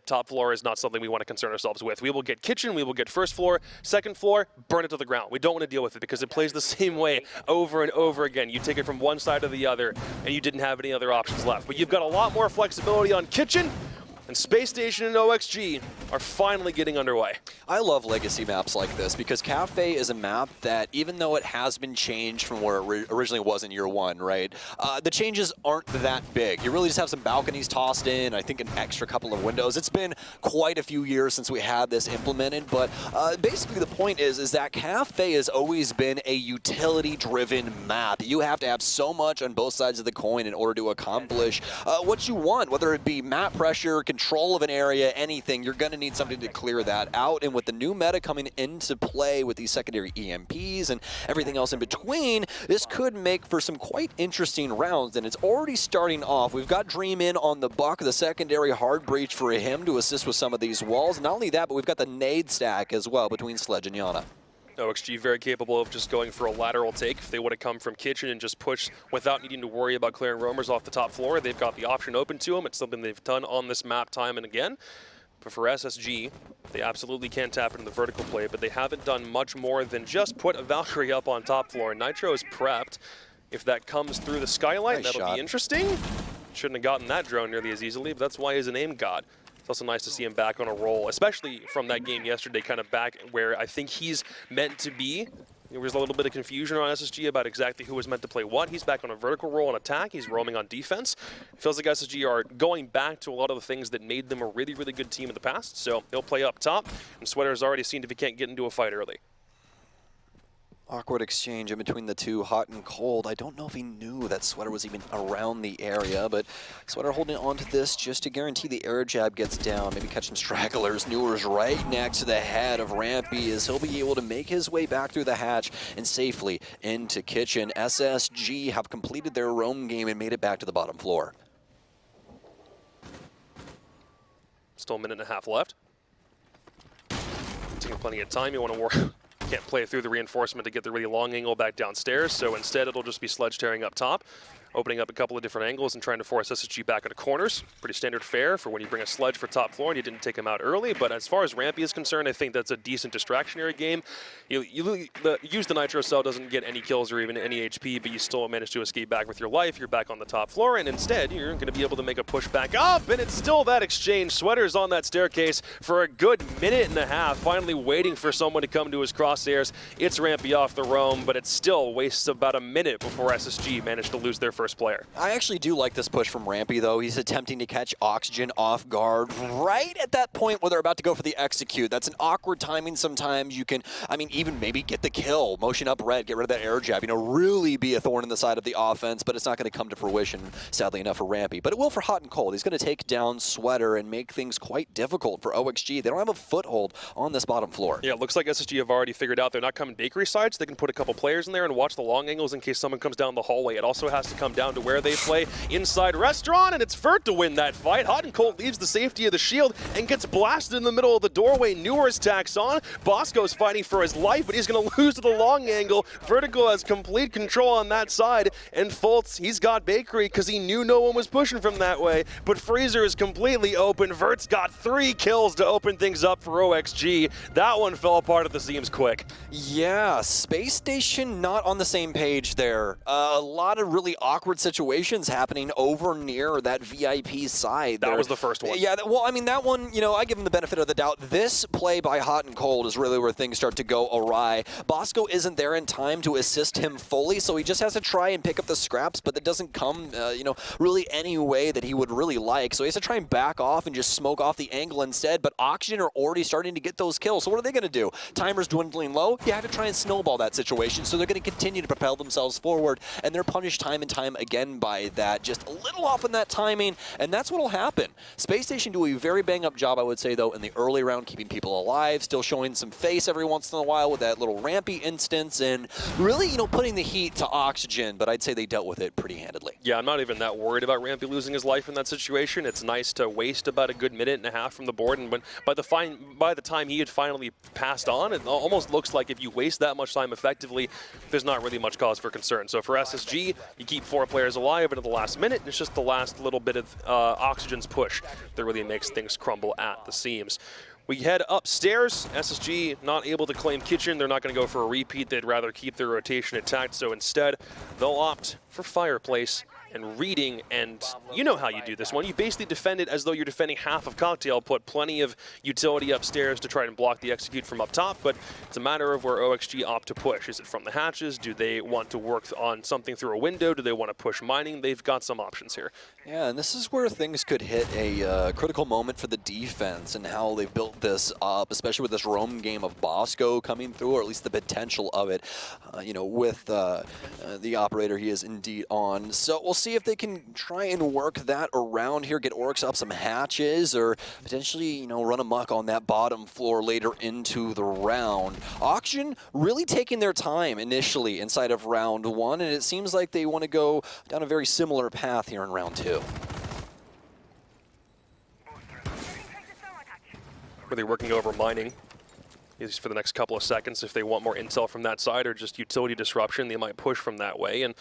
top floor is not something we want to concern ourselves with. We will get kitchen, we will get first floor, second floor, burn it to the ground. We don't want to deal with it because it plays the same way over and over again. You take it from one side to the other, and you didn't have any other options left. But you've got a lot more flexibility on kitchen, and Space Station and OXG are finally getting underway. I love legacy maps like this because Cafe is a map that, even though it has been changed from where it originally was in year one, right? The changes aren't that big. You really just have some balconies tossed in, I think an extra couple of windows. It's been quite a few years since we had this implemented, but basically the point is that Cafe has always been a utility-driven map. You have to have so much on both sides of the coin in order to accomplish what you want, whether it be map pressure, control of an area, anything. You're going to need something to clear that out. And with the new meta coming into play with these secondary EMPs and everything else in between, this could make for some quite interesting rounds. And it's already starting off. We've got Dream in on the buck, the secondary hard breach for him to assist with some of these walls. Not only that, but we've got the nade stack as well between Sledge and Yana. OXG very capable of just going for a lateral take. If they would have come from kitchen and just pushed without needing to worry about clearing roamers off the top floor, they've got the option open to them. It's something they've done on this map time and again. But for SSG, they absolutely can tap into the vertical play, but they haven't done much more than just put a Valkyrie up on top floor. Nitro is prepped. If that comes through the skylight, that'll be interesting. Shouldn't have gotten that drone nearly as easily, but that's why he's an aim god. It's also nice to see him back on a roll, especially from that game yesterday, kind of back where I think he's meant to be. There was a little bit of confusion on SSG about exactly who was meant to play what. He's back on a vertical roll on attack. He's roaming on defense. It feels like SSG are going back to a lot of the things that made them a really, really good team in the past. So he'll play up top, and Sweater has already seen if he can't get into a fight early. Awkward exchange in between the two, hot and cold. I don't know if he knew that Sweater was even around the area, but Sweater holding on to this just to guarantee the air jab gets down, maybe catch some stragglers. Newer's right next to the head of Rampy as he'll be able to make his way back through the hatch and safely into kitchen. SSG have completed their roam game and made it back to the bottom floor. Still a minute and a half left. Taking plenty of time. You want to work. Can't play through the reinforcement to get the really long angle back downstairs, so instead it'll just be Sledge tearing up top, opening up a couple of different angles and trying to force SSG back into corners. Pretty standard fare for when you bring a Sledge for top floor and you didn't take him out early, but as far as Rampy is concerned, I think that's a decent distractionary game. You use the Nitro Cell, doesn't get any kills or even any HP, but you still manage to escape back with your life. You're back on the top floor, and instead you're going to be able to make a push back up, and it's still that exchange. Sweater's on that staircase for a good minute and a half, finally waiting for someone to come to his crosshairs. It's Rampy off the roam, but it still wastes about a minute before SSG managed to lose their first player. I actually do like this push from Rampy, though. He's attempting to catch Oxygen off guard right at that point where they're about to go for the execute. That's an awkward timing sometimes. You can, I mean, even maybe get the kill, motion up red, get rid of that air jab, you know, really be a thorn in the side of the offense, but it's not going to come to fruition, sadly enough, for Rampy. But it will for hot and cold. He's going to take down Sweater and make things quite difficult for OXG. They don't have a foothold on this bottom floor. Yeah, it looks like SSG have already figured out they're not coming bakery side, so they can put a couple players in there and watch the long angles in case someone comes down the hallway. It also has to come down to where they play inside restaurant, and it's Vert to win that fight. Hot and Cold leaves the safety of the shield and gets blasted in the middle of the doorway. Newer's tacks on. Bosco's fighting for his life, but he's going to lose to the long angle. Vertigo has complete control on that side, and Fultz, he's got bakery because he knew no one was pushing from that way, but Freezer is completely open. Vert's got 3 kills to open things up for OXG. That one fell apart at the seams quick. Yeah, Space Station not on the same page there. A lot of really awkward situations happening over near that VIP side. That was the first one. Yeah, well, I mean, that one, you know, I give him the benefit of the doubt. This play by Hot and Cold is really where things start to go awry. Bosco isn't there in time to assist him fully, so he just has to try and pick up the scraps, but that doesn't come, you know, really any way that he would really like. So he has to try and back off and just smoke off the angle instead, but Oxygen are already starting to get those kills. So what are they going to do? Timer's dwindling low. You have to try and snowball that situation, so they're going to continue to propel themselves forward, and they're punished time and time again by that. Just a little off in that timing, and that's what will happen. Space Station do a very bang-up job, I would say, though, in the early round, keeping people alive, still showing some face every once in a while with that little Rampy instance, and really, you know, putting the heat to Oxygen, but I'd say they dealt with it pretty handedly. Yeah, I'm not even that worried about Rampy losing his life in that situation. It's nice to waste about a good minute and a half from the board, and when by the time he had finally passed on, it almost looks like if you waste that much time effectively, there's not really much cause for concern. So for SSG, you keep forcing 4 players alive into the last minute, and it's just the last little bit of Oxygen's push that really makes things crumble at the seams. We head upstairs. SSG not able to claim kitchen. They're not going to go for a repeat. They'd rather keep their rotation intact, so instead they'll opt for fireplace and reading, and you know how you do this one. You basically defend it as though you're defending half of Cocktail, put plenty of utility upstairs to try and block the execute from up top, but it's a matter of where OXG opt to push. Is it from the hatches? Do they want to work on something through a window? Do they want to push mining? They've got some options here. Yeah, and this is where things could hit a critical moment for the defense and how they've built this up, especially with this roam game of Bosco coming through, or at least the potential of it, you know, with the operator he is indeed on. So we'll see if they can try and work that around here, get Oryx up some hatches, or potentially, you know, run amok on that bottom floor later into the round. Oxygen really taking their time initially inside of round 1, and it seems like they want to go down a very similar path here in round 2. Really working over mining, at least for the next couple of seconds. If they want more intel from that side or just utility disruption, they might push from that way. And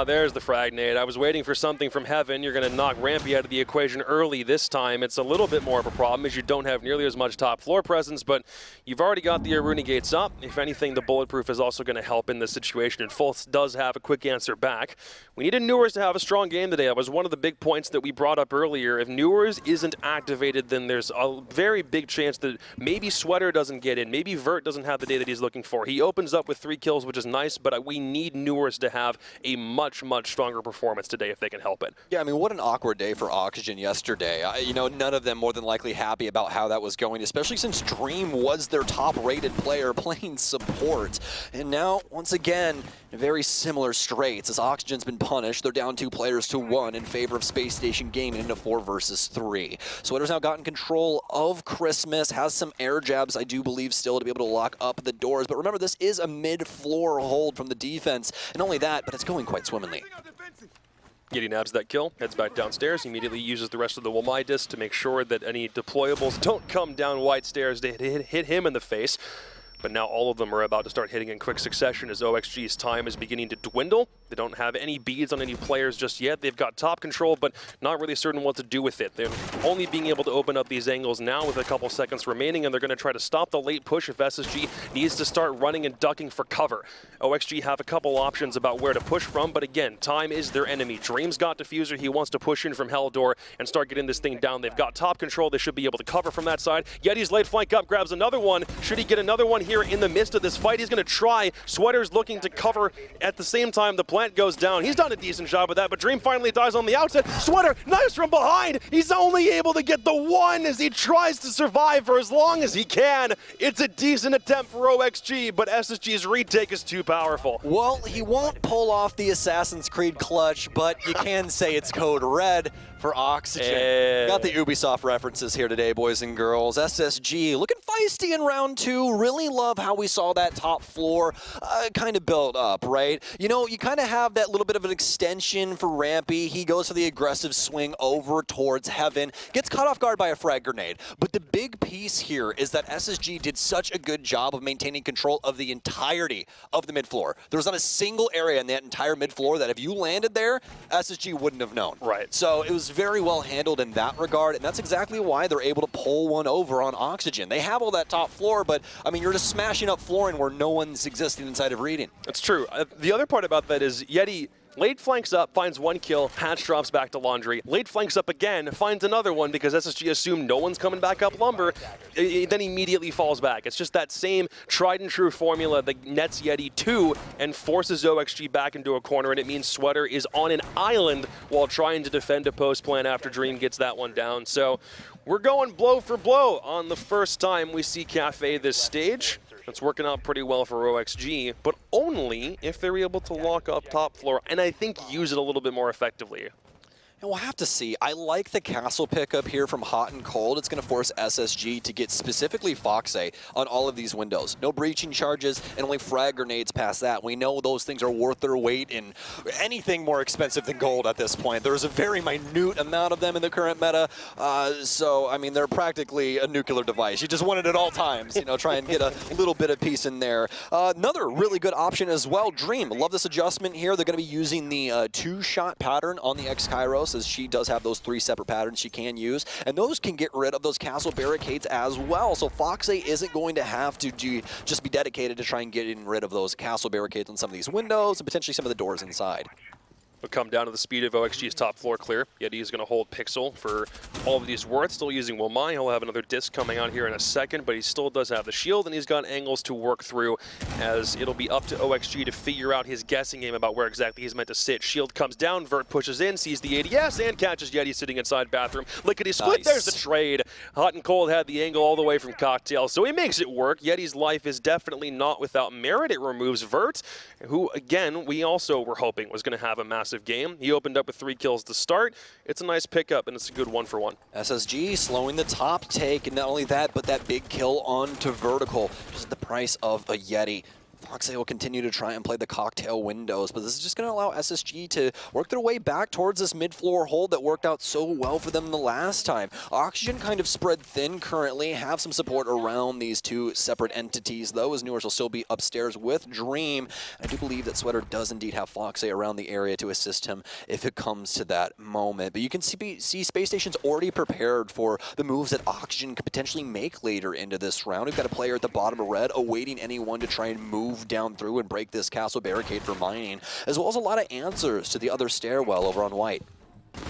there's the frag nade. I was waiting for something from heaven. You're going to knock Rampy out of the equation early this time. It's a little bit more of a problem as you don't have nearly as much top floor presence, but you've already got the Aruni gates up. If anything, the bulletproof is also going to help in this situation, and Fultz does have a quick answer back. We needed Newers to have a strong game today. That was one of the big points that we brought up earlier. If Newers isn't activated, then there's a very big chance that maybe Sweater doesn't get in. Maybe Vert doesn't have the day that he's looking for. He opens up with 3 kills, which is nice, but we need Newers to have a much stronger performance today if they can help it. Yeah, I mean, what an awkward day for Oxygen yesterday. You know, none of them more than likely happy about how that was going, especially since Dream was their top-rated player playing support. And now, once again, in very similar straits, as Oxygen's been punished, they're down 2 players to 1 in favor of Space Station Gaming into 4 versus 3. Sweater's now gotten control of Christmas, has some air jabs, I do believe, still to be able to lock up the doors. But remember, this is a mid-floor hold from the defense. And not only that, but it's going quite swimmingly. Yeti nabs that kill, heads back downstairs, immediately uses the rest of the Wamai disc to make sure that any deployables don't come down white stairs to hit him in the face. But now all of them are about to start hitting in quick succession as OXG's time is beginning to dwindle. They don't have any beads on any players just yet. They've got top control, but not really certain what to do with it. They're only being able to open up these angles now with a couple seconds remaining, and they're going to try to stop the late push if SSG needs to start running and ducking for cover. OXG have a couple options about where to push from, but again, time is their enemy. Dream's got Diffuser. He wants to push in from Helldoor and start getting this thing down. They've got top control. They should be able to cover from that side. Yeti's late flank up, grabs another one. Should he get another one here in the midst of this fight? He's going to try. Sweater's looking to cover at the same time the plant goes down. He's done a decent job with that, but Dream finally dies on the outset. Sweater, knives from behind. He's only able to get the one as he tries to survive for as long as he can. It's a decent attempt for OXG, but SSG's retake is too powerful. Well, he won't pull off the Assassin's Creed clutch, but you can say it's code red for Oxygen. Got the Ubisoft references here today, boys and girls. SSG looking feisty in round 2. Really love how we saw that top floor kind of build up, right? You know, you kind of have that little bit of an extension for Rampy. He goes for the aggressive swing over towards Heaven, gets caught off guard by a frag grenade. But the big piece here is that SSG did such a good job of maintaining control of the entirety of the mid floor. There was not a single area in that entire mid floor that if you landed there, SSG wouldn't have known. Right. So it was very well handled in that regard, and that's exactly why they're able to pull one over on Oxygen. They have all that top floor, but I mean, you're just smashing up flooring where no one's existing inside of reading. That's true. The other part about that is Yeti late flanks up, finds 1 kill, Hatch drops back to Laundry. Late flanks up again, finds another one because SSG assumed no one's coming back up Lumber, then immediately falls back. It's just that same tried and true formula that nets Yeti 2 and forces OXG back into a corner, and it means Sweater is on an island while trying to defend a post plan after Dream gets that one down. So we're going blow for blow on the first time we see Cafe this stage. It's working out pretty well for OXG, but only if they're able to lock up top floor and I think use it a little bit more effectively. And we'll have to see. I like the castle pickup here from Hot and Cold. It's going to force SSG to get specifically Foxay on all of these windows. No breaching charges and only frag grenades past that. We know those things are worth their weight in anything more expensive than gold at this point. There's a very minute amount of them in the current meta. So, I mean, they're practically a nuclear device. You just want it at all times, you know, try and get a little bit of peace in there. Another really good option as well, Dream. Love this adjustment here. They're going to be using the two-shot pattern on the X-Kairos, as she does have those 3 separate patterns she can use, and those can get rid of those castle barricades as well. So Foxay isn't going to have to just be dedicated to try and getting rid of those castle barricades on some of these windows and potentially some of the doors inside. Will come down to the speed of OXG's top floor clear. Yeti is going to hold Pixel for all of these worth. Still using Wilmai. He'll have another disc coming out here in a second, but he still does have the shield, and he's got angles to work through, as it'll be up to OXG to figure out his guessing game about where exactly he's meant to sit. Shield comes down, Vert pushes in, sees the ADS, and catches Yeti sitting inside bathroom. Lickety-split, Nice. There's the trade. Hot and Cold had the angle all the way from Cocktail, so he makes it work. Yeti's life is definitely not without merit. It removes Vert, who, again, we also were hoping was going to have a massive game. He opened up with 3 kills to start. It's a nice pickup, and it's a good 1-for-1. SSG slowing the top take, and not only that, but that big kill onto Vertical, just at the price of a Yeti. Foxay will continue to try and play the cocktail windows, but this is just going to allow SSG to work their way back towards this mid-floor hold that worked out so well for them the last time. Oxygen kind of spread thin currently, have some support around these 2 separate entities, though, as Newers will still be upstairs with Dream. I do believe that Sweater does indeed have Foxay around the area to assist him if it comes to that moment. But you can see Space Station's already prepared for the moves that Oxygen could potentially make later into this round. We've got a player at the bottom of red awaiting anyone to try and move down through and break this castle barricade for mining, as well as a lot of answers to the other stairwell over on white.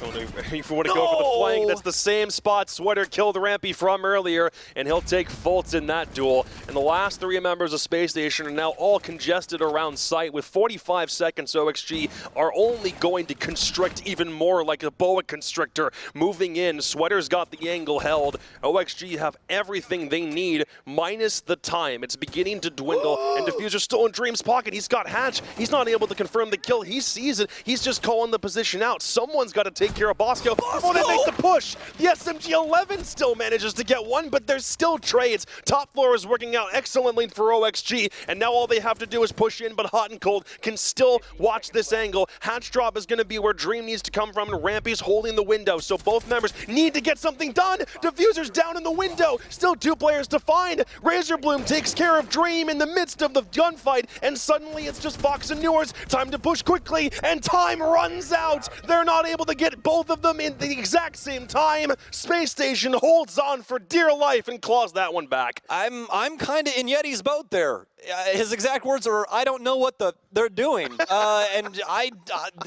If you want to go for the flank, that's the same spot Sweater killed Rampy from earlier, and he'll take Fultz in that duel. And the last 3 members of Space Station are now all congested around site. With 45 seconds, OXG are only going to constrict even more like a boa constrictor. Moving in, Sweater's got the angle held. OXG have everything they need, minus the time. It's beginning to dwindle, and Diffuser's still in Dream's pocket. He's got Hatch. He's not able to confirm the kill. He sees it. He's just calling the position out. Someone's got to take care of Bosco before they make the push. The SMG-11 still manages to get one, but there's still trades. Top floor is working out excellently for OXG, and now all they have to do is push in, but Hot and Cold can still watch this angle. Hatch drop is going to be where Dream needs to come from, and Rampy's holding the window, so both members need to get something done. Diffuser's down in the window. Still 2 players to find. Razorbloom takes care of Dream in the midst of the gunfight, and suddenly it's just Fox and Newers. Time to push quickly, and time runs out. They're not able to get both of them in the exact same time. Space Station holds on for dear life and claws that one back. I'm kind of in Yeti's boat there. His exact words are, I don't know what they're doing. And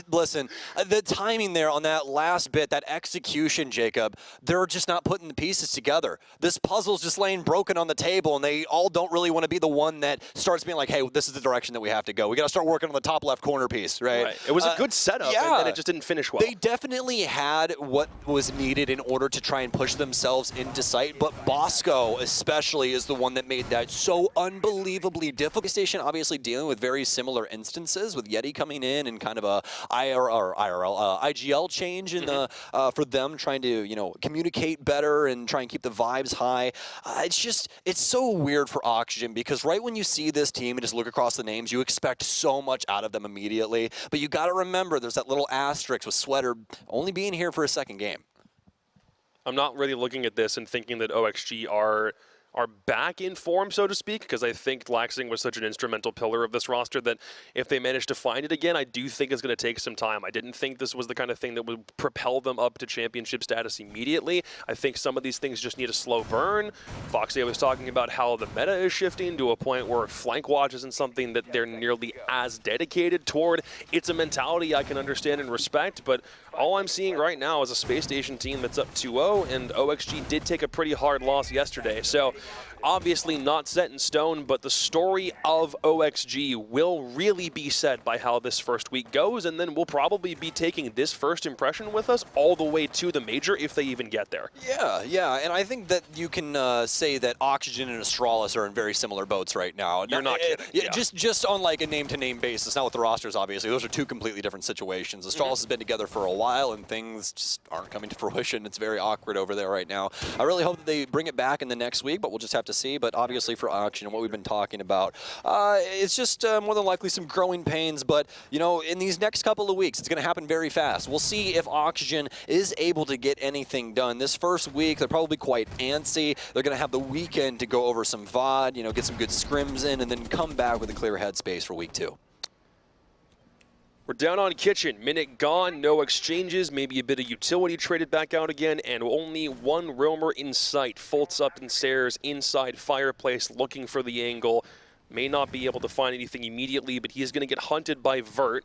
listen, the timing there on that last bit, that execution, Jacob, they're just not putting the pieces together. This puzzle's just laying broken on the table, and they all don't really want to be the one that starts being like, hey, this is the direction that we have to go. We got to start working on the top left corner piece, right? It was a good setup, yeah, and it just didn't finish well. They definitely had what was needed in order to try and push themselves into sight, but Bosco especially is the one that made that so unbelievably difficult. Station obviously dealing with very similar instances, with Yeti coming in and kind of a IGL change in the for them trying to communicate better and try and keep the vibes high. It's so weird for Oxygen, because right when you see this team and just look across the names, you expect so much out of them immediately, but you got to remember there's that little asterisk with Sweater only being here for a second game. I'm not really looking at this and thinking that OXG are back in form, so to speak, because I think Laxing was such an instrumental pillar of this roster that if they manage to find it again, I do think it's going to take some time. I didn't think this was the kind of thing that would propel them up to championship status immediately. I think some of these things just need a slow burn. Foxy was talking about how the meta is shifting to a point where flank watch isn't something that they're nearly as dedicated toward. It's a mentality I can understand and respect, but all I'm seeing right now is a Space Station team that's up 2-0, and OXG did take a pretty hard loss yesterday. So obviously not set in stone, but the story of OXG will really be set by how this first week goes, and then we'll probably be taking this first impression with us all the way to the major if they even get there. Yeah, and I think that you can say that Oxygen and Astralis are in very similar boats right now. You're not kidding. Yeah. Just on like a name-to-name basis, not with the rosters, obviously. Those are 2 completely different situations. Astralis has been together for a while. while, and things just aren't coming to fruition. It's very awkward over there right now. I really hope that they bring it back in the next week, but we'll just have to see. But obviously for Oxygen, what we've been talking about, it's just more than likely some growing pains. But, you know, in these next couple of weeks, it's going to happen very fast. We'll see if Oxygen is able to get anything done. This first week, they're probably quite antsy. They're going to have the weekend to go over some VOD, you know, get some good scrims in, and then come back with a clear headspace for week 2. We're down on Kitchen. Minute gone, no exchanges, maybe a bit of utility traded back out again, and only one roamer in sight. Fultz up in stairs, inside fireplace, looking for the angle. May not be able to find anything immediately, but he's going to get hunted by Vert.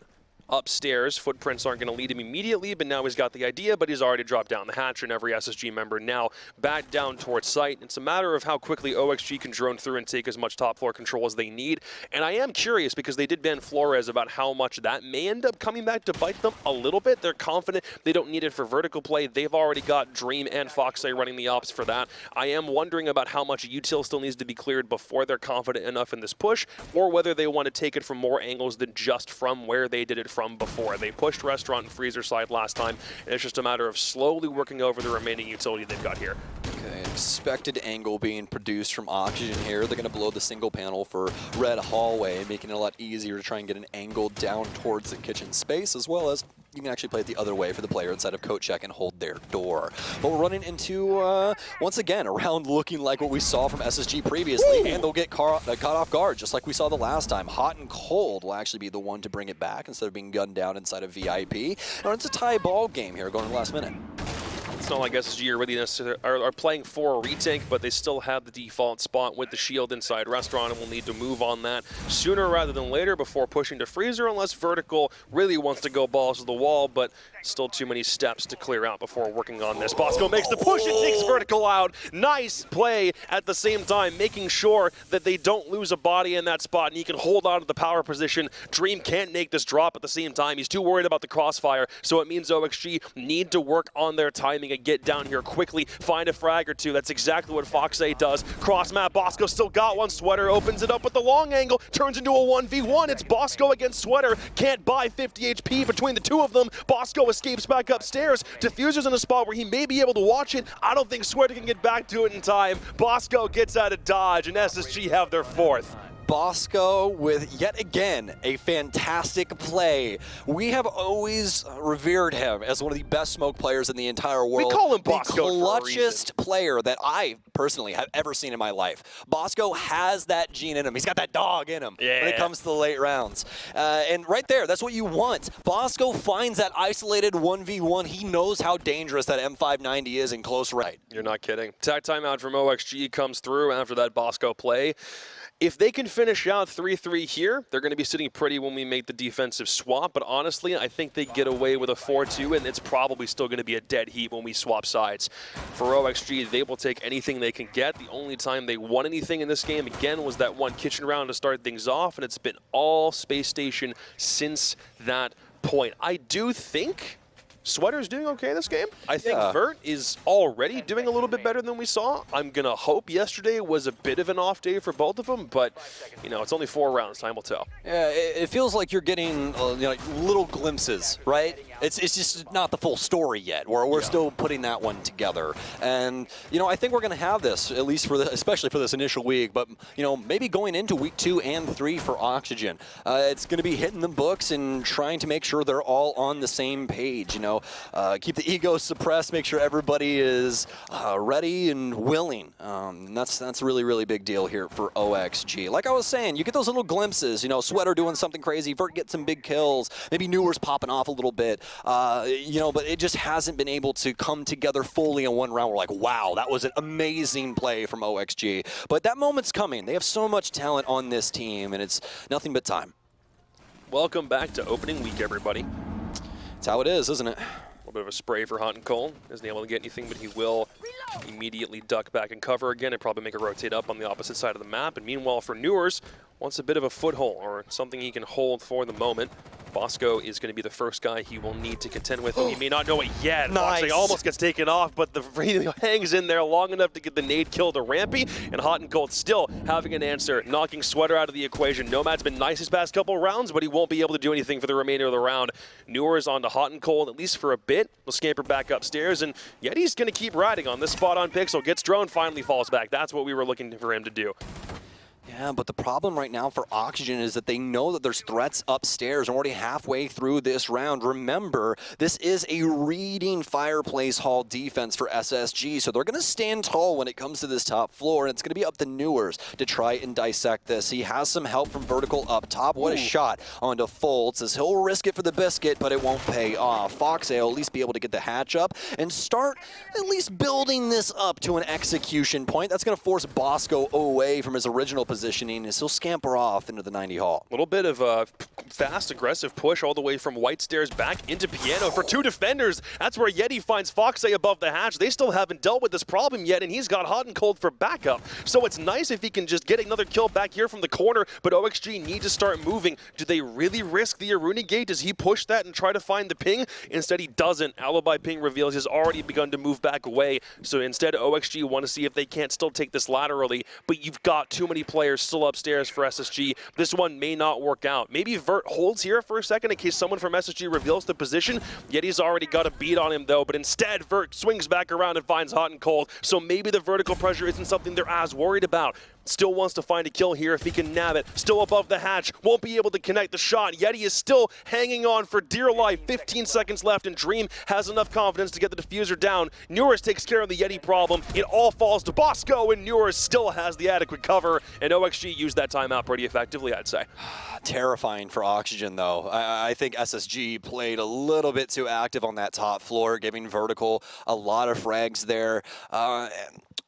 Upstairs, footprints aren't going to lead him immediately, but now he's got the idea, but he's already dropped down the hatch, and every SSG member now back down towards site. It's a matter of how quickly OXG can drone through and take as much top floor control as they need. And I am curious, because they did ban Flores, about how much that may end up coming back to bite them a little bit. They're confident they don't need it for vertical play. They've already got Dream and Foxay running the ops for that. I am wondering about how much util still needs to be cleared before they're confident enough in this push, or whether they want to take it from more angles than just from where they did it from before. They pushed restaurant and freezer side last time, and it's just a matter of slowly working over the remaining utility they've got here. Okay, an expected angle being produced from Oxygen here. They're going to blow the single panel for Red Hallway, making it a lot easier to try and get an angle down towards the kitchen space, as well as you can actually play it the other way for the player inside of coat check and hold their door. But we're running into, once again, a round looking like what we saw from SSG previously, Woo! And they'll get caught off guard, just like we saw the last time. Hot and Cold will actually be the one to bring it back instead of being gunned down inside of VIP. Now it's a tie ball game here going to the last minute. It's not like SSG are really necessarily are playing for a retake, but they still have the default spot with the shield inside restaurant, and will need to move on that sooner rather than later before pushing to freezer, unless Vertical really wants to go balls to the wall, but still too many steps to clear out before working on this. Bosco makes the push and takes Vertical out. Nice play at the same time, making sure that they don't lose a body in that spot, and he can hold on to the power position. Dream can't make this drop at the same time. He's too worried about the crossfire, so it means OXG need to work on their timing and get down here quickly, find a frag or two. That's exactly what Foxay does. Cross map, Bosco still got one. Sweater opens it up with the long angle, turns into a 1v1. It's Bosco against Sweater. Can't buy 50 HP between the two of them. Bosco escapes back upstairs. Diffuser's in a spot where he may be able to watch it. I don't think Sweater can get back to it in time. Bosco gets out of dodge, and SSG have their fourth. Bosco with, yet again, a fantastic play. We have always revered him as one of the best smoke players in the entire world. We call him Bosco the clutchest player that I personally have ever seen in my life. Bosco has that gene in him. He's got that dog in him when it comes to the late rounds. And right there, that's what you want. Bosco finds that isolated 1v1. He knows how dangerous that M590 is in close range. You're not kidding. Tag timeout from OXG comes through after that Bosco play. If they can finish out 3-3 here, they're going to be sitting pretty when we make the defensive swap. But honestly, I think they get away with a 4-2, and it's probably still going to be a dead heat when we swap sides. For OXG, they will take anything they can get. The only time they won anything in this game, again, was that one kitchen round to start things off, and it's been all Space Station since that point. I do think Sweater's doing okay this game. I think Vert is already doing a little bit better than we saw. I'm going to hope yesterday was a bit of an off day for both of them, but, you know, it's only 4 rounds. Time will tell. Yeah, it feels like you're getting little glimpses, right? It's just not the full story yet. We're still putting that one together. And, you know, I think we're going to have this, at least for especially for this initial week, but, you know, maybe going into week 2 and 3 for Oxygen. It's going to be hitting the books and trying to make sure they're all on the same page, you know. Keep the ego suppressed, make sure everybody is ready and willing. And that's a really, really big deal here for OXG. Like I was saying, you get those little glimpses, you know, Sweater doing something crazy, Vert gets some big kills, maybe Newer's popping off a little bit, you know, but it just hasn't been able to come together fully in one round. We're like, wow, that was an amazing play from OXG. But that moment's coming. They have so much talent on this team, and it's nothing but time. Welcome back to opening week, everybody. That's how it is, isn't it? A little bit of a spray for Hot and Cold. Isn't able to get anything, but he will immediately duck back and cover again and probably make a rotate up on the opposite side of the map. And meanwhile, for Newers, wants a bit of a foothold or something he can hold for the moment. Bosco is going to be the first guy he will need to contend with. He may not know it yet. Nice. Foxy almost gets taken off, but the he hangs in there long enough to get the nade kill to Rampy, and Hot and Cold still having an answer, knocking Sweater out of the equation. Nomad's been nice his past couple rounds, but he won't be able to do anything for the remainder of the round. Newer is on to Hot and Cold, at least for a bit. We'll scamper back upstairs, and Yeti's going to keep riding on this spot on Pixel. Gets drone, finally falls back. That's what we were looking for him to do. Yeah, but the problem right now for Oxygen is that they know that there's threats upstairs already halfway through this round. Remember, this is a reading Fireplace Hall defense for SSG, so they're going to stand tall when it comes to this top floor, and it's going to be up to Newers to try and dissect this. He has some help from Vertical up top. What a shot onto Foltz, as he'll risk it for the biscuit, but it won't pay off. Foxay will at least be able to get the hatch up and start at least building this up to an execution point. That's going to force Bosco away from his original positioning as he'll scamper off into the 90 hall. A little bit of a fast, aggressive push all the way from White Stairs back into Piano for two defenders. That's where Yeti finds Foxay above the hatch. They still haven't dealt with this problem yet, and he's got Hot and Cold for backup. So it's nice if he can just get another kill back here from the corner, but OXG need to start moving. Do they really risk the Aruni gate? Does he push that and try to find the ping? Instead, he doesn't. Alibi ping reveals he's already begun to move back away. So instead, OXG want to see if they can't still take this laterally, but you've got too many players still upstairs for SSG. This one may not work out. Maybe Vert holds here for a second in case someone from SSG reveals the position. Yeti's already got a beat on him though, but instead Vert swings back around and finds Hot and Cold. So maybe the vertical pressure isn't something they're as worried about. Still wants to find a kill here if he can nab it. Still above the hatch. Won't be able to connect the shot. Yeti is still hanging on for dear life. 15 seconds left, and Dream has enough confidence to get the diffuser down. Newers takes care of the Yeti problem. It all falls to Bosco, and Newers still has the adequate cover. And OXG used that timeout pretty effectively, I'd say. Terrifying for Oxygen, though. I think SSG played a little bit too active on that top floor, giving Vertical a lot of frags there.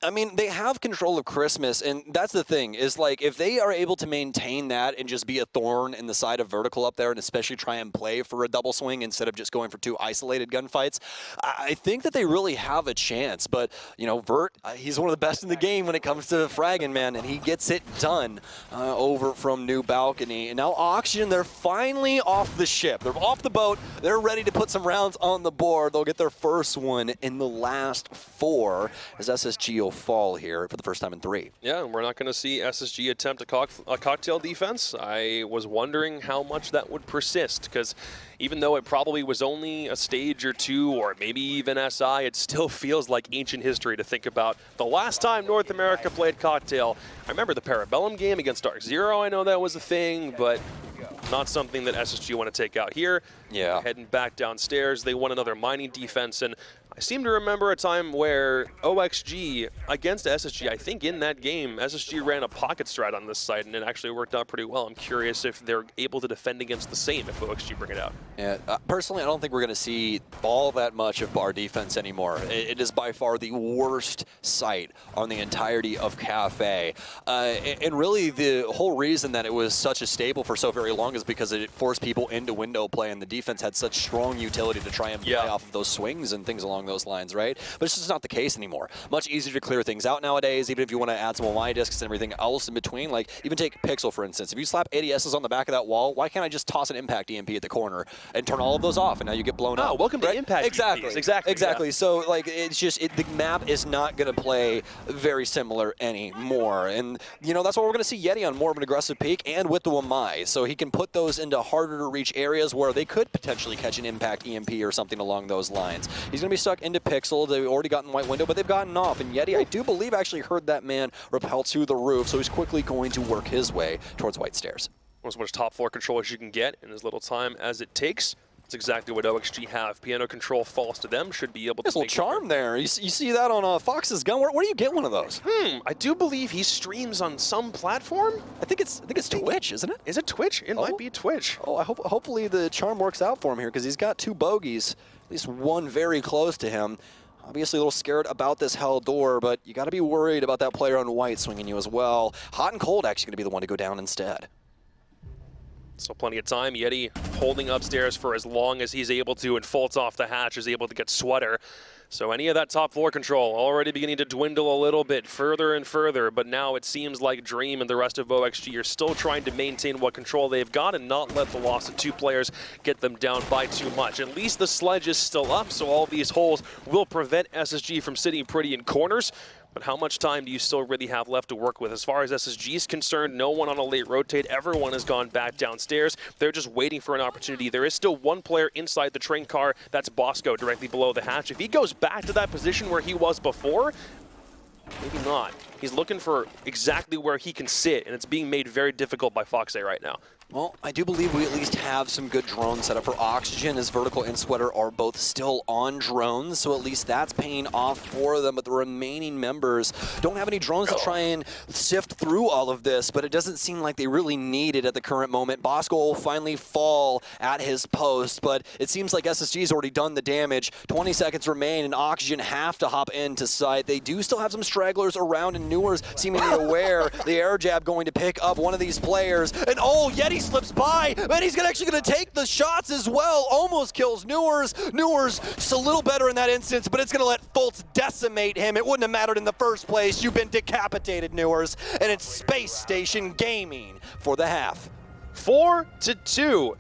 I mean, they have control of Christmas, and that's the thing, is like, if they are able to maintain that and just be a thorn in the side of Vertical up there, and especially try and play for a double swing instead of just going for two isolated gunfights, I think that they really have a chance. But, you know, Vert, he's one of the best in the game when it comes to fragging, man, and he gets it done over from New Balcony. And now Oxygen, they're finally off the ship. They're off the boat. They're ready to put some rounds on the board. They'll get their first one in the last 4 as SSG will fall here for the first time in 3. Yeah, and we're not going to see SSG attempt a cocktail defense. I was wondering how much that would persist, because even though it probably was only a stage or two, or maybe even SI, it still feels like ancient history to think about the last time North America played cocktail. I remember the Parabellum game against Dark Zero. I know that was a thing, but not something that SSG want to take out here. Yeah. Heading back downstairs, they won another mining defense, and I seem to remember a time where OXG against SSG, I think in that game, SSG ran a pocket strat on this side, and it actually worked out pretty well. I'm curious if they're able to defend against the same if OXG bring it out. Yeah, personally, I don't think we're going to see all that much of bar defense anymore. It is by far the worst site on the entirety of Cafe. And really, the whole reason that it was such a staple for so very long is because it forced people into window play, and the defense had such strong utility to try and play off of those swings and things along those lines, right? But it's just not the case anymore. Much easier to clear things out nowadays, even if you want to add some OI discs and everything else in between. Like, even take Pixel, for instance. If you slap ADSs on the back of that wall, why can't I just toss an Impact EMP at the corner and turn all of those off, and now you get blown up? Welcome to Impact Exactly. EMPs. Exactly. Yeah. So, like, it's just, the map is not going to play very similar anymore. And, you know, that's why we're going to see Yeti on more of an aggressive peak and with the Wamai. So he can put those into harder to reach areas where they could potentially catch an Impact EMP or something along those lines. He's going to be stuck into Pixel. They've already gotten White Window, but they've gotten off. And Yeti, I do believe, actually heard that man rappel to the roof, so he's quickly going to work his way towards White Stairs. As much top floor control as you can get in as little time as it takes. That's exactly what OXG have. Piano control falls to them, should be able to. There's a little charm there. You see that on Fox's gun? Where do you get one of those? I do believe he streams on some platform. I think it's Twitch, isn't it? Is it Twitch? It might be Twitch. Oh, hopefully the charm works out for him here, because he's got 2 bogeys, at least one very close to him. Obviously a little scared about this hell door, but you got to be worried about that player on White swinging you as well. Hot and Cold actually going to be the one to go down instead. Still plenty of time. Yeti holding upstairs for as long as he's able to, and Foltz off the hatch is able to get Sweater. So any of that top floor control already beginning to dwindle a little bit further and further, but now it seems like Dream and the rest of OXG are still trying to maintain what control they've got and not let the loss of 2 players get them down by too much. At least the sledge is still up, so all these holes will prevent SSG from sitting pretty in corners. But how much time do you still really have left to work with? As far as SSG is concerned, no one on a late rotate. Everyone has gone back downstairs. They're just waiting for an opportunity. There is still one player inside the train car. That's Bosco directly below the hatch. If he goes back to that position where he was before, maybe not. He's looking for exactly where he can sit, and it's being made very difficult by Foxay right now. Well, I do believe we at least have some good drones set up for Oxygen, as Vertical and Sweater are both still on drones, so at least that's paying off for them, but the remaining members don't have any drones to try and sift through all of this, but it doesn't seem like they really need it at the current moment. Bosco will finally fall at his post, but it seems like SSG's already done the damage. 20 seconds remain, and Oxygen have to hop into sight. They do still have some stragglers around, and Newers seemingly aware. The air jab going to pick up one of these players, and oh, Yeti slips by, and he's actually going to take the shots as well. Almost kills Newers. Newers just a little better in that instance, but it's going to let Fultz decimate him. It wouldn't have mattered in the first place. You've been decapitated, Newers, and it's Space Station Gaming for the half. 4-2.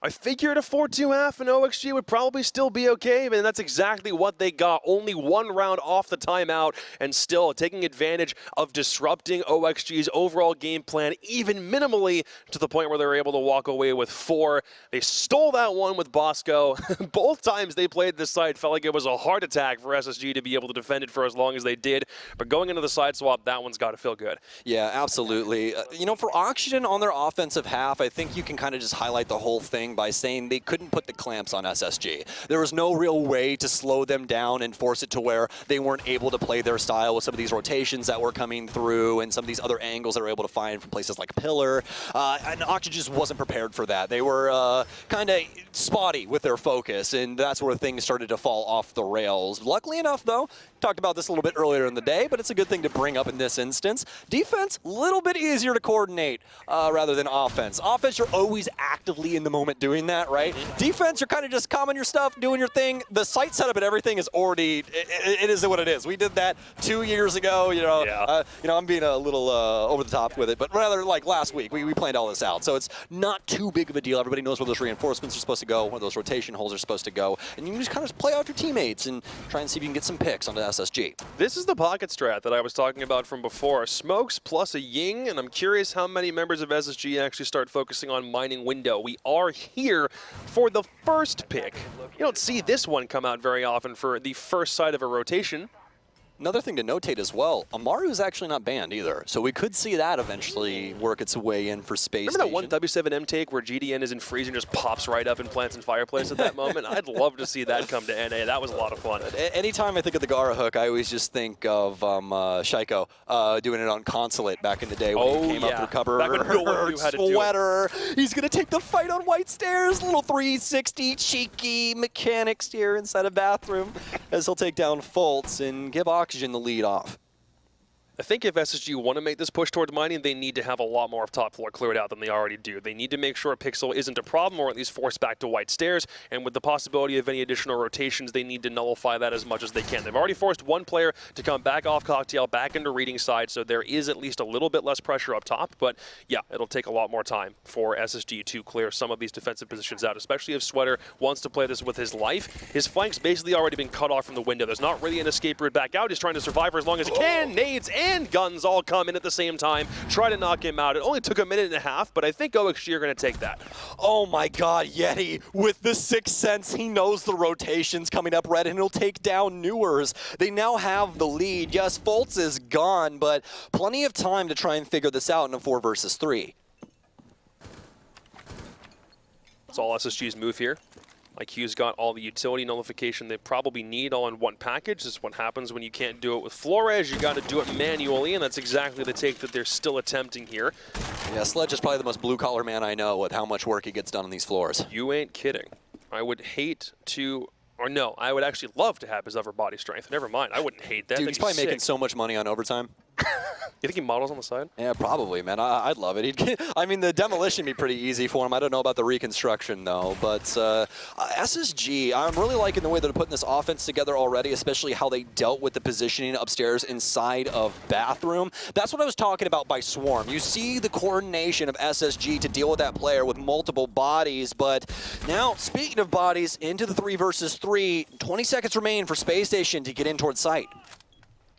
I figured a 4-2 half and OXG would probably still be okay, but that's exactly what they got. Only 1 round off the timeout and still taking advantage of disrupting OXG's overall game plan, even minimally, to the point where they were able to walk away with 4. They stole that one with Bosco. Both times they played this side felt like it was a heart attack for SSG to be able to defend it for as long as they did, but going into the side swap, that one's got to feel good. Yeah, absolutely. You know, for Oxygen on their offensive half, I think you can kind of just highlight the whole thing by saying they couldn't put the clamps on SSG. There was no real way to slow them down and force it to where they weren't able to play their style with some of these rotations that were coming through and some of these other angles that were able to find from places like Pillar. And Oxygen just wasn't prepared for that. They were kind of spotty with their focus, and that's where things started to fall off the rails. Luckily enough, though, talked about this a little bit earlier in the day, but it's a good thing to bring up in this instance. Defense, a little bit easier to coordinate rather than offense. Offense, you're always actively in the moment doing that, right? Defense, you're kind of just calming your stuff, doing your thing. The site setup and everything is already, it is what it is. We did that 2 years ago, you know. Yeah. You know, I'm being a little over the top with it, but rather like last week, we planned all this out. So it's not too big of a deal. Everybody knows where those reinforcements are supposed to go, where those rotation holes are supposed to go, and you can just kind of play out your teammates and try and see if you can get some picks onto SSG. This is the pocket strat that I was talking about from before. Smokes plus a Ying, and I'm curious how many members of SSG actually start focusing on mining window. We are here for the first pick. You don't see this one come out very often for the first side of a rotation. Another thing to notate as well, Amaru is actually not banned either, so we could see that eventually work its way in for Space Remember that Station. one W7M take where GDN is in freeze and just pops right up and plants in fireplace at that moment? I'd love to see that come to NA. That was a lot of fun. Anytime I think of the Gara hook, I always just think of Shaiko doing it on Consulate back in the day when he came up through cover. Back when no one knew how to do it. Sweater. He's going to take the fight on White Stairs. Little 360 cheeky mechanics here inside a bathroom as he'll take down Fultz and give Oxygen the lead off. I think if SSG want to make this push towards mining, they need to have a lot more of top floor cleared out than they already do. They need to make sure Pixel isn't a problem, or at least force back to White Stairs, and with the possibility of any additional rotations, they need to nullify that as much as they can. They've already forced one player to come back off Cocktail, back into reading side, so there is at least a little bit less pressure up top, but yeah, it'll take a lot more time for SSG to clear some of these defensive positions out, especially if Sweater wants to play this with his life. His flank's basically already been cut off from the window. There's not really an escape route back out. He's trying to survive for as long as he can. Nades and guns all come in at the same time, try to knock him out. It only took a minute and a half, but I think OXG are going to take that. Oh my god, Yeti with the sixth sense. He knows the rotations coming up red, and he'll take down Newers. They now have the lead. Yes, Fultz is gone, but plenty of time to try and figure this out in a 4 versus 3. That's all SSG's move here. IQ's got all the utility nullification they probably need all in one package. This is what happens when you can't do it with Flores. You got to do it manually, and that's exactly the take that they're still attempting here. Yeah, Sledge is probably the most blue-collar man I know with how much work he gets done on these floors. You ain't kidding. I would hate to, or no, I would actually love to have his upper body strength. Never mind, I wouldn't hate that. Dude, That'd he's probably be making sick. so much money on overtime. You think he models on the side? Yeah, probably, man. I'd love it. I mean, the demolition would be pretty easy for him. I don't know about the reconstruction, though. But SSG, I'm really liking the way they're putting this offense together already, especially how they dealt with the positioning upstairs inside of Bathroom. That's what I was talking about by Swarm. You see the coordination of SSG to deal with that player with multiple bodies. But now, speaking of bodies, into the 3 versus 3, 20 seconds remain for Space Station to get in towards site.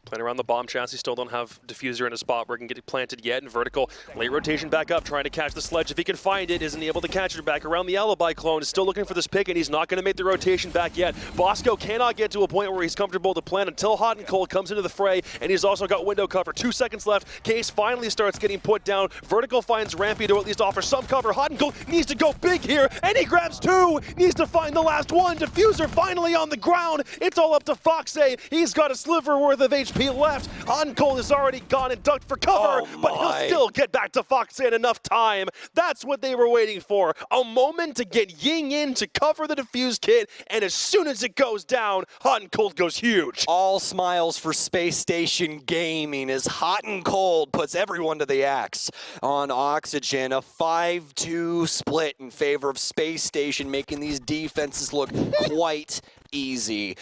Playing around the bomb chassis, still don't have Diffuser in a spot where it can get it planted yet. And Vertical, late rotation back up, trying to catch the sledge. If he can find it, isn't able to catch it back around the Alibi clone. Is still looking for this pick, and he's not going to make the rotation back yet. Bosco cannot get to a point where he's comfortable to plant until Hot and Cold comes into the fray, and he's also got window cover. 2 seconds left. Case finally starts getting put down. Vertical finds Rampy to at least offer some cover. Hot and Cold needs to go big here, and he grabs 2. Needs to find the last one. Diffuser finally on the ground. It's all up to Foxay. He's got a sliver worth of HP left. Hot and Cold is already gone and ducked for cover, but he'll still get back to Foxay in enough time. That's what they were waiting for. A moment to get Ying in to cover the defuse kit, and as soon as it goes down, Hot and Cold goes huge. All smiles for Space Station Gaming as Hot and Cold puts everyone to the axe on Oxygen. A 5-2 split in favor of Space Station, making these defenses look quite easy.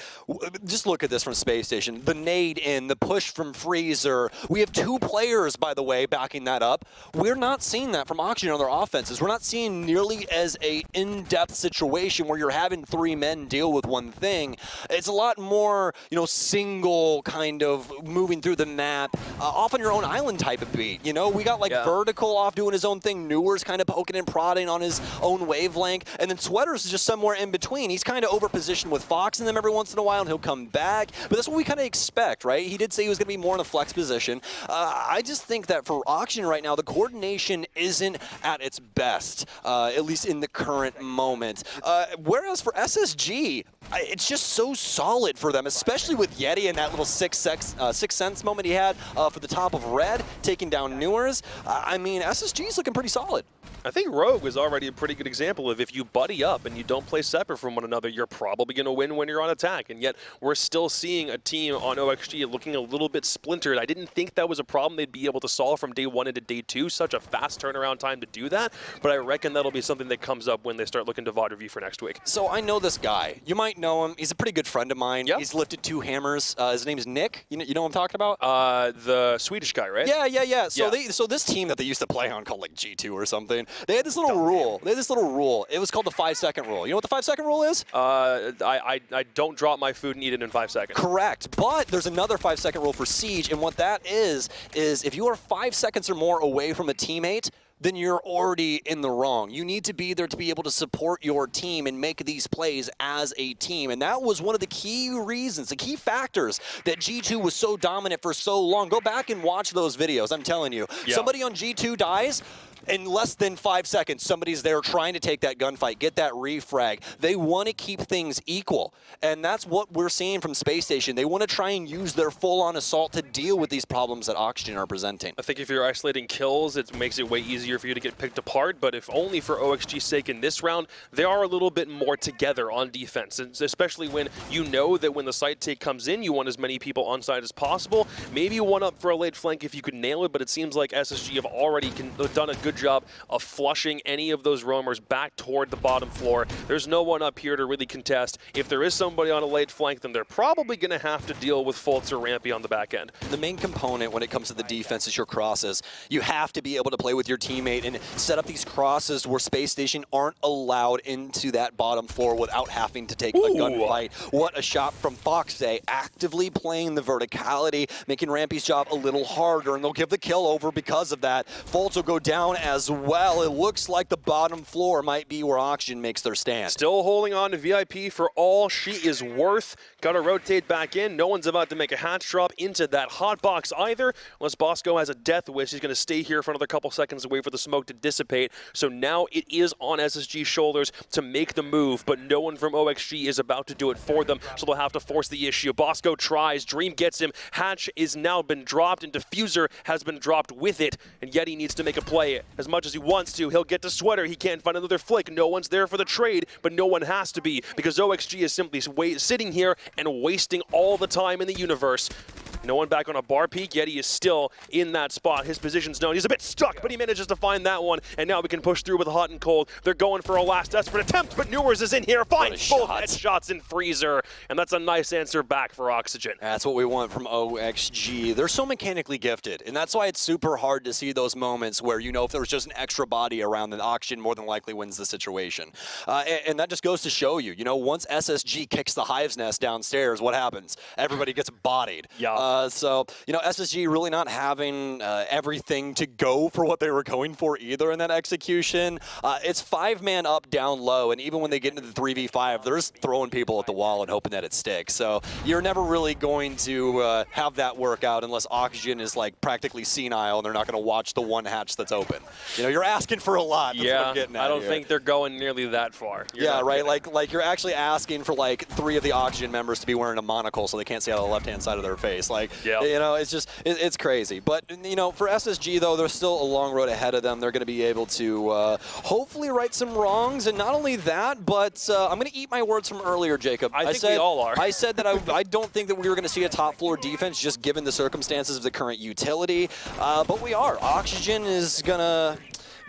Just look at this from Space Station. The nade in, the push from Freezer. We have 2 players, by the way, backing that up. We're not seeing that from Oxygen on their offenses. We're not seeing nearly as a in-depth situation where you're having 3 men deal with one thing. It's a lot more, you know, single kind of moving through the map, off on your own island type of beat. You know, we got like Vertical off doing his own thing. Newer's kind of poking and prodding on his own wavelength. And then Sweater's just somewhere in between. He's kind of over-positioned with Fox in them every once in a while, and he'll come back. But that's what we kind of expect, right? He did say he was going to be more in a flex position. I just think that for Oxygen right now, the coordination isn't at its best, at least in the current moment. Whereas for SSG, it's just so solid for them, especially with Yeti and that little Sixth Sense moment he had for the top of Red, taking down Newers. I mean, SSG's looking pretty solid. I think Rogue is already a pretty good example of if you buddy up and you don't play separate from one another, you're probably going to win when you're on attack. And yet we're still seeing a team on OXG looking a little bit splintered. I didn't think that was a problem they'd be able to solve from day 1 into day 2. Such a fast turnaround time to do that. But I reckon that'll be something that comes up when they start looking to VOD review for next week. So I know this guy. You might know him. He's a pretty good friend of mine. Yep. He's lifted 2 hammers. His name's Nick. You know what I'm talking about? The Swedish guy, right? Yeah. So this team that they used to play on called like G2 or something, they had this little rule. They had this little rule. It was called the 5-second rule. You know what the 5-second rule is? I don't drop my food and eat it in 5 seconds. Correct. But there's another 5-second rule for Siege, and what that is if you are 5 seconds or more away from a teammate, then you're already in the wrong. You need to be there to be able to support your team and make these plays as a team. And that was one of the key reasons, the key factors that G2 was so dominant for so long. Go back and watch those videos, I'm telling you. Yeah. Somebody on G2 dies, in less than 5 seconds, somebody's there trying to take that gunfight, get that refrag. They want to keep things equal, and that's what we're seeing from Space Station. They want to try and use their full-on assault to deal with these problems that Oxygen are presenting. I think if you're isolating kills, it makes it way easier for you to get picked apart, but if only for OXG's sake in this round, they are a little bit more together on defense, and especially when you know that when the site take comes in, you want as many people on site as possible. Maybe one up for a late flank if you could nail it, but it seems like SSG have already done a good job of flushing any of those roamers back toward the bottom floor. There's no one up here to really contest. If there is somebody on a late flank, then they're probably going to have to deal with Fultz or Rampy on the back end. The main component when it comes to the defense is your crosses. You have to be able to play with your teammate and set up these crosses where Space Station aren't allowed into that bottom floor without having to take a gunfight. What a shot from Foxay, actively playing the verticality, making Rampy's job a little harder, and they'll give the kill over because of that. Fultz will go down as well. It looks like the bottom floor might be where Oxygen makes their stand. Still holding on to VIP for all she is worth. Got to rotate back in. No one's about to make a hatch drop into that hot box either. Unless Bosco has a death wish, he's going to stay here for another couple seconds and wait for the smoke to dissipate. So now it is on SSG's shoulders to make the move, but no one from OXG is about to do it for them, so they'll have to force the issue. Bosco tries. Dream gets him. Hatch is now been dropped, and Diffuser has been dropped with it, and Yeti needs to make a play. As much as he wants to, he'll get to Sweater. He can't find another flick. No one's there for the trade, but no one has to be, because OXG is simply sitting here and wasting all the time in the universe. No one back on a bar peak, yet he is still in that spot. His position's known. He's a bit stuck, but he manages to find that one, and now we can push through with a hot and cold. They're going for a last desperate attempt, but Newers is in here, finds both headshots in Freezer, and that's a nice answer back for Oxygen. That's what we want from OXG. They're so mechanically gifted, and that's why it's super hard to see those moments where, you know, if there was just an extra body around, then Oxygen more than likely wins the situation. And that just goes to show you, you know, once SSG kicks the Hive's Nest downstairs, what happens? Everybody gets bodied. Yeah. So, you know, SSG really not having everything to go for what they were going for either in that execution. It's 5-man up, down low, and even when they get into the 3v5, they're just throwing people at the wall and hoping that it sticks. So you're never really going to have that work out unless Oxygen is like practically senile and they're not going to watch the one hatch that's open. You know, you're asking for a lot. That's what I'm getting at I don't here. think they're going nearly that far. Yeah, right. Like you're actually asking for like 3 of the Oxygen members to be wearing a monocle so they can't see out of the left-hand side of their face. Like, you know, it's just it's crazy. But you know, for SSG though, there's still a long road ahead of them. They're going to be able to hopefully right some wrongs, and not only that, but I'm going to eat my words from earlier, Jacob. I think we all are. I said that I don't think that we were going to see a top floor defense just given the circumstances of the current utility, but we are. Oxygen is going to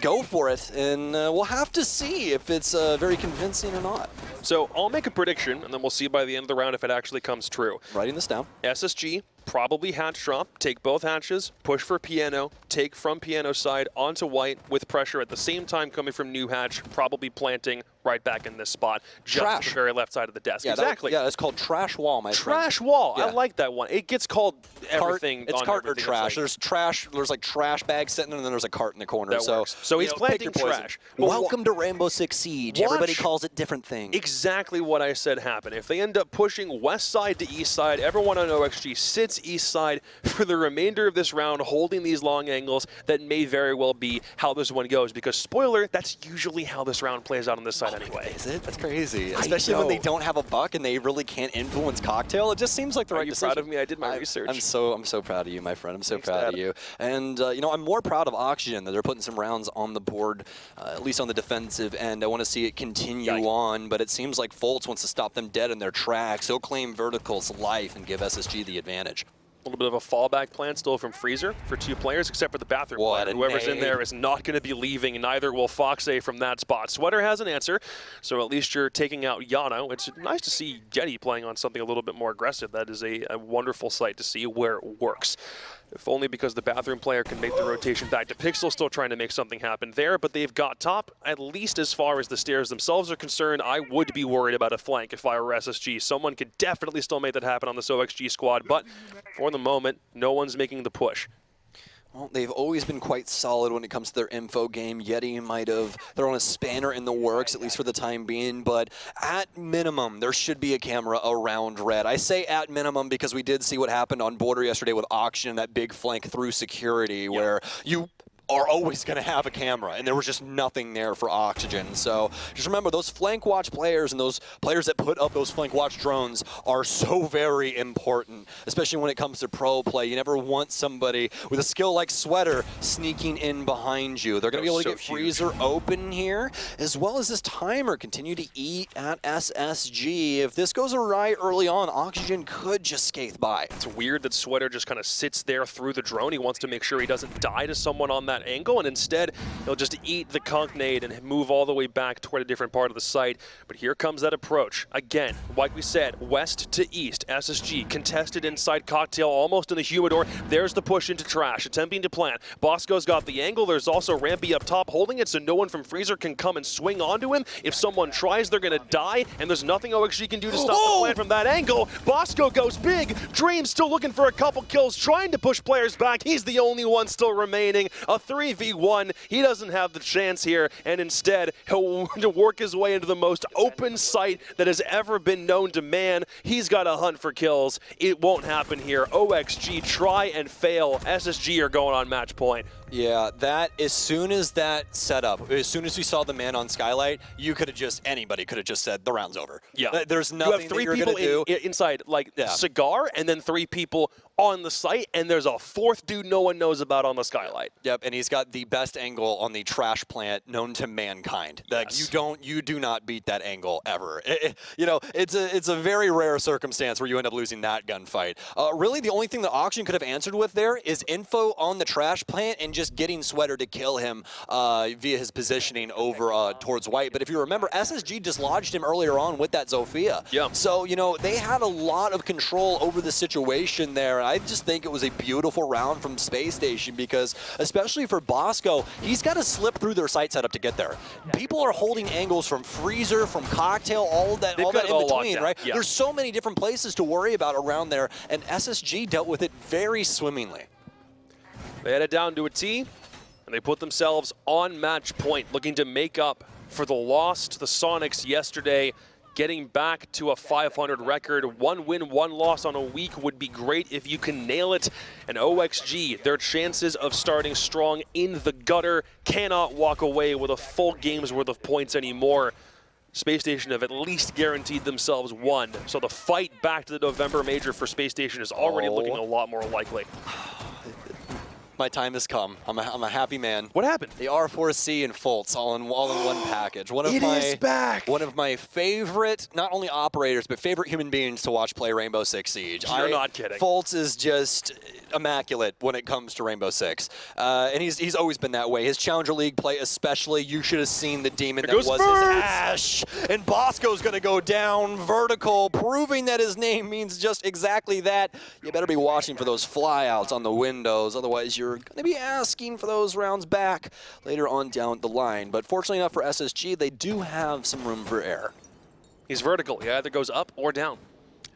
go for it, and we'll have to see if it's very convincing or not. So I'll make a prediction, and then we'll see by the end of the round if it actually comes true. Writing this down. SSG, probably hatch drop, take both hatches, push for Piano, take from Piano side onto white with pressure at the same time coming from new hatch, probably planting right back in this spot, just at the very left side of the desk. Yeah, exactly. Yeah, it's called trash wall, my friend. Trash wall. Yeah. I like that one. It gets called everything. It's on cart or everything. trash. Like, there's trash. There's like trash bags sitting, and then there's a cart in the corner. That works. So he's planting trash. Welcome to Rainbow Six Siege. Everybody calls it different things. Exactly what I said happened. If they end up pushing west side to east side, everyone on OXG sits east side for the remainder of this round, holding these long angles. That may very well be how this one goes, because spoiler, that's usually how this round plays out on this side anyway. Is it? That's crazy. Especially when they don't have a buck and they really can't influence Cocktail. It just seems like the right decision. Are you proud of me? I did my research. I'm so proud of you, my friend. I'm so proud of you. And you know, I'm more proud of Oxygen that they're putting some rounds on the board, at least on the defensive end. I want to see it continue on, but it seems like Foltz wants to stop them dead in their tracks. He'll claim Vertical's life and give SSG the advantage. A little bit of a fallback plan still from Freezer for 2 players, except for the bathroom plan. Whoever's in there is not going to be leaving, and neither will Foxay from that spot. Sweater has an answer, so at least you're taking out Yano. It's nice to see Getty playing on something a little bit more aggressive. That is a wonderful sight to see where it works. If only because the bathroom player can make the rotation back to Pixel, still trying to make something happen there, but they've got top, at least as far as the stairs themselves are concerned. I would be worried about a flank if I were SSG. Someone could definitely still make that happen on this OXG squad, but for the moment, no one's making the push. Well, they've always been quite solid when it comes to their info game. Yeti might have thrown a spanner in the works, at least for the time being, but at minimum, there should be a camera around Red. I say at minimum because we did see what happened on Border yesterday with Auction, that big flank through security where you are always going to have a camera, and there was just nothing there for Oxygen. So just remember, those flank watch players and those players that put up those flank watch drones are so very important, especially when it comes to pro play. You never want somebody with a skill like Sweater sneaking in behind you. They're going to be able to get Freezer open here, as well as this timer continue to eat at SSG. If this goes awry early on, Oxygen could just scathe by. It's weird that Sweater just kind of sits there through the drone. He wants to make sure he doesn't die to someone on that angle, and instead he'll just eat the conk nade and move all the way back toward a different part of the site. But here comes that approach. Again, like we said, west to east, SSG contested inside Cocktail, almost in the humidor. There's the push into Trash, attempting to plant. Bosco's got the angle. There's also Rampy up top holding it, so no one from Freezer can come and swing onto him. If someone tries, they're going to die, and there's nothing OXG can do to stop the plant from that angle. Bosco goes big. Dream still looking for a couple kills, trying to push players back. He's the only one still remaining. A 3v1. He doesn't have the chance here, and instead he'll work his way into the most open site that has ever been known to man. He's got to hunt for kills. It won't happen here. OXG try and fail. SSG are going on match point. Yeah, that, as soon as that set up, as soon as we saw the man on Skylight, you could have just, anybody could have just said, the round's over. Yeah. There's You nothing have that 3 you're people going to do. inside, like, Yeah. Cigar, and then 3 people on the site, and there's a 4th dude no one knows about on the Skylight. Yep, and he's got the best angle on the trash plant known to mankind. Like, Yes. you do not beat that angle ever. You know, it's a very rare circumstance where you end up losing that gunfight. Really, the only thing the auction could have answered with there is info on the trash plant and just getting Sweater to kill him via his positioning over towards White. But if you remember, SSG dislodged him earlier on with that Zofia. Yeah. So, you know, they had a lot of control over the situation there. I just think it was a beautiful round from Space Station because, especially for Bosco, he's got to slip through their site setup to get there. People are holding angles from Freezer, from Cocktail, all that in between, right? Yeah. There's so many different places to worry about around there, and SSG dealt with it very swimmingly. They headed down to a T, and they put themselves on match point, looking to make up for the loss to the Sonics yesterday, getting back to a 500 record. 1 win, 1 loss on a week would be great if you can nail it. And OXG, their chances of starting strong in the gutter, cannot walk away with a full game's worth of points anymore. Space Station have at least guaranteed themselves 1. So the fight back to the November Major for Space Station is already looking a lot more likely. My time has come. I'm a happy man. What happened? The R4C and Fultz all in one package. One of my favorite, not only operators, but favorite human beings to watch play Rainbow Six Siege. You're not kidding. Fultz is just immaculate when it comes to Rainbow Six. And he's always been that way. His Challenger League play especially, you should have seen the demon that was his Ash. And Bosco's going to go down vertical, proving that his name means just exactly that. You better be watching for those flyouts on the windows, otherwise you're going to be asking for those rounds back later on down the line. But fortunately enough for SSG, they do have some room for error. He's vertical. He either goes up or down.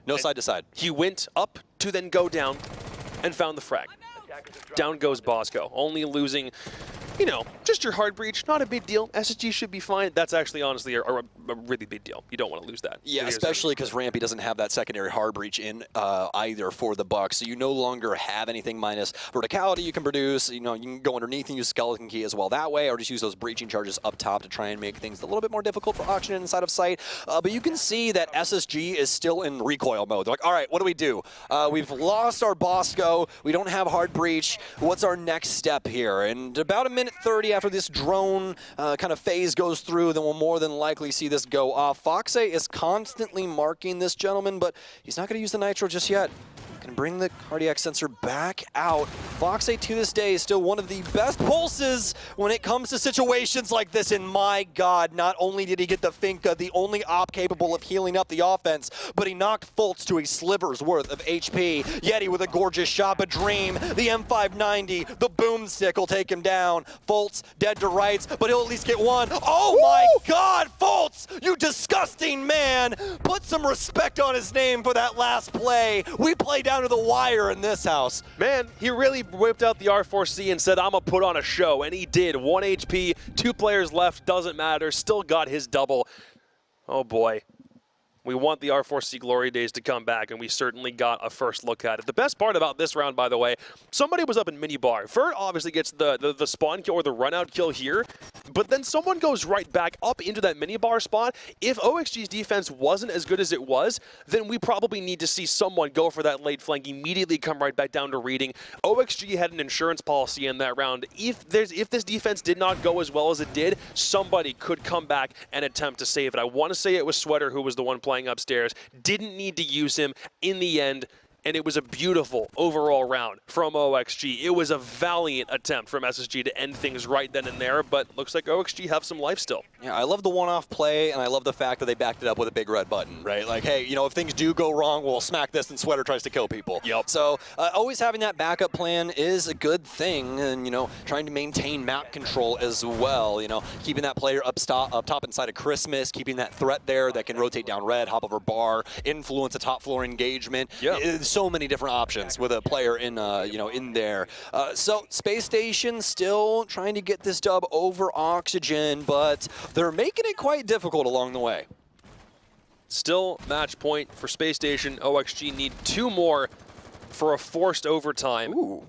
No side to side. He went up to then go down and found the frag. Down goes Bosco, only losing, you know, just your hard breach, not a big deal. SSG should be fine. That's actually, honestly, a really big deal. You don't want to lose that. Yeah, especially because Rampy doesn't have that secondary hard breach in either for the Bucks. So you no longer have anything minus verticality you can produce. You know, you can go underneath and use Skeleton Key as well that way, or just use those breaching charges up top to try and make things a little bit more difficult for auction inside of sight. But you can see that SSG is still in recoil mode. They're like, all right, what do we do? We've lost our Bosco. We don't have hard breach. What's our next step here? And about 1:30 after this drone kind of phase goes through, then we'll more than likely see this go off. Foxe is constantly marking this gentleman, but he's not going to use the nitro just yet. Can bring the cardiac sensor back out. Foxe to this day is still one of the best pulses when it comes to situations like this. And my God, not only did he get the Finka, the only op capable of healing up the offense, but he knocked Fultz to a sliver's worth of HP. Yeti with a gorgeous shot, but Dream, the M590, the boomstick will take him down. Fultz dead to rights, but he'll at least get one. Oh my God, Fultz, you disgusting man. Put some respect on his name for that last play. We play down to the wire in this house. Man, he really whipped out the R4C and said, I'm going to put on a show. And he did. 1 HP, 2 players left, doesn't matter. Still got his double. Oh boy. We want the R4C glory days to come back, and we certainly got a first look at it. The best part about this round, by the way, somebody was up in minibar. Vert obviously gets the spawn kill or the run-out kill here, but then someone goes right back up into that minibar spot. If OXG's defense wasn't as good as it was, then we probably need to see someone go for that late flank, immediately come right back down to reading. OXG had an insurance policy in that round. If this defense did not go as well as it did, somebody could come back and attempt to save it. I want to say it was Sweater who was the one playing upstairs. Didn't need to use him in the end, and it was a beautiful overall round from OXG. It was a valiant attempt from SSG to end things right then and there, but looks like OXG have some life still. Yeah, I love the one-off play, and I love the fact that they backed it up with a big red button, right? Like, hey, you know, if things do go wrong, we'll smack this and Sweater tries to kill people. Yep. So always having that backup plan is a good thing, and, you know, trying to maintain map control as well, you know, keeping that player up top inside of Christmas, keeping that threat there that can rotate down red, hop over bar, influence a top floor engagement. Yeah. So many different options with a player in, you know, in there. So Space Station still trying to get this dub over Oxygen, but they're making it quite difficult along the way. Still match point for Space Station. OXG need 2 more for a forced overtime. Ooh.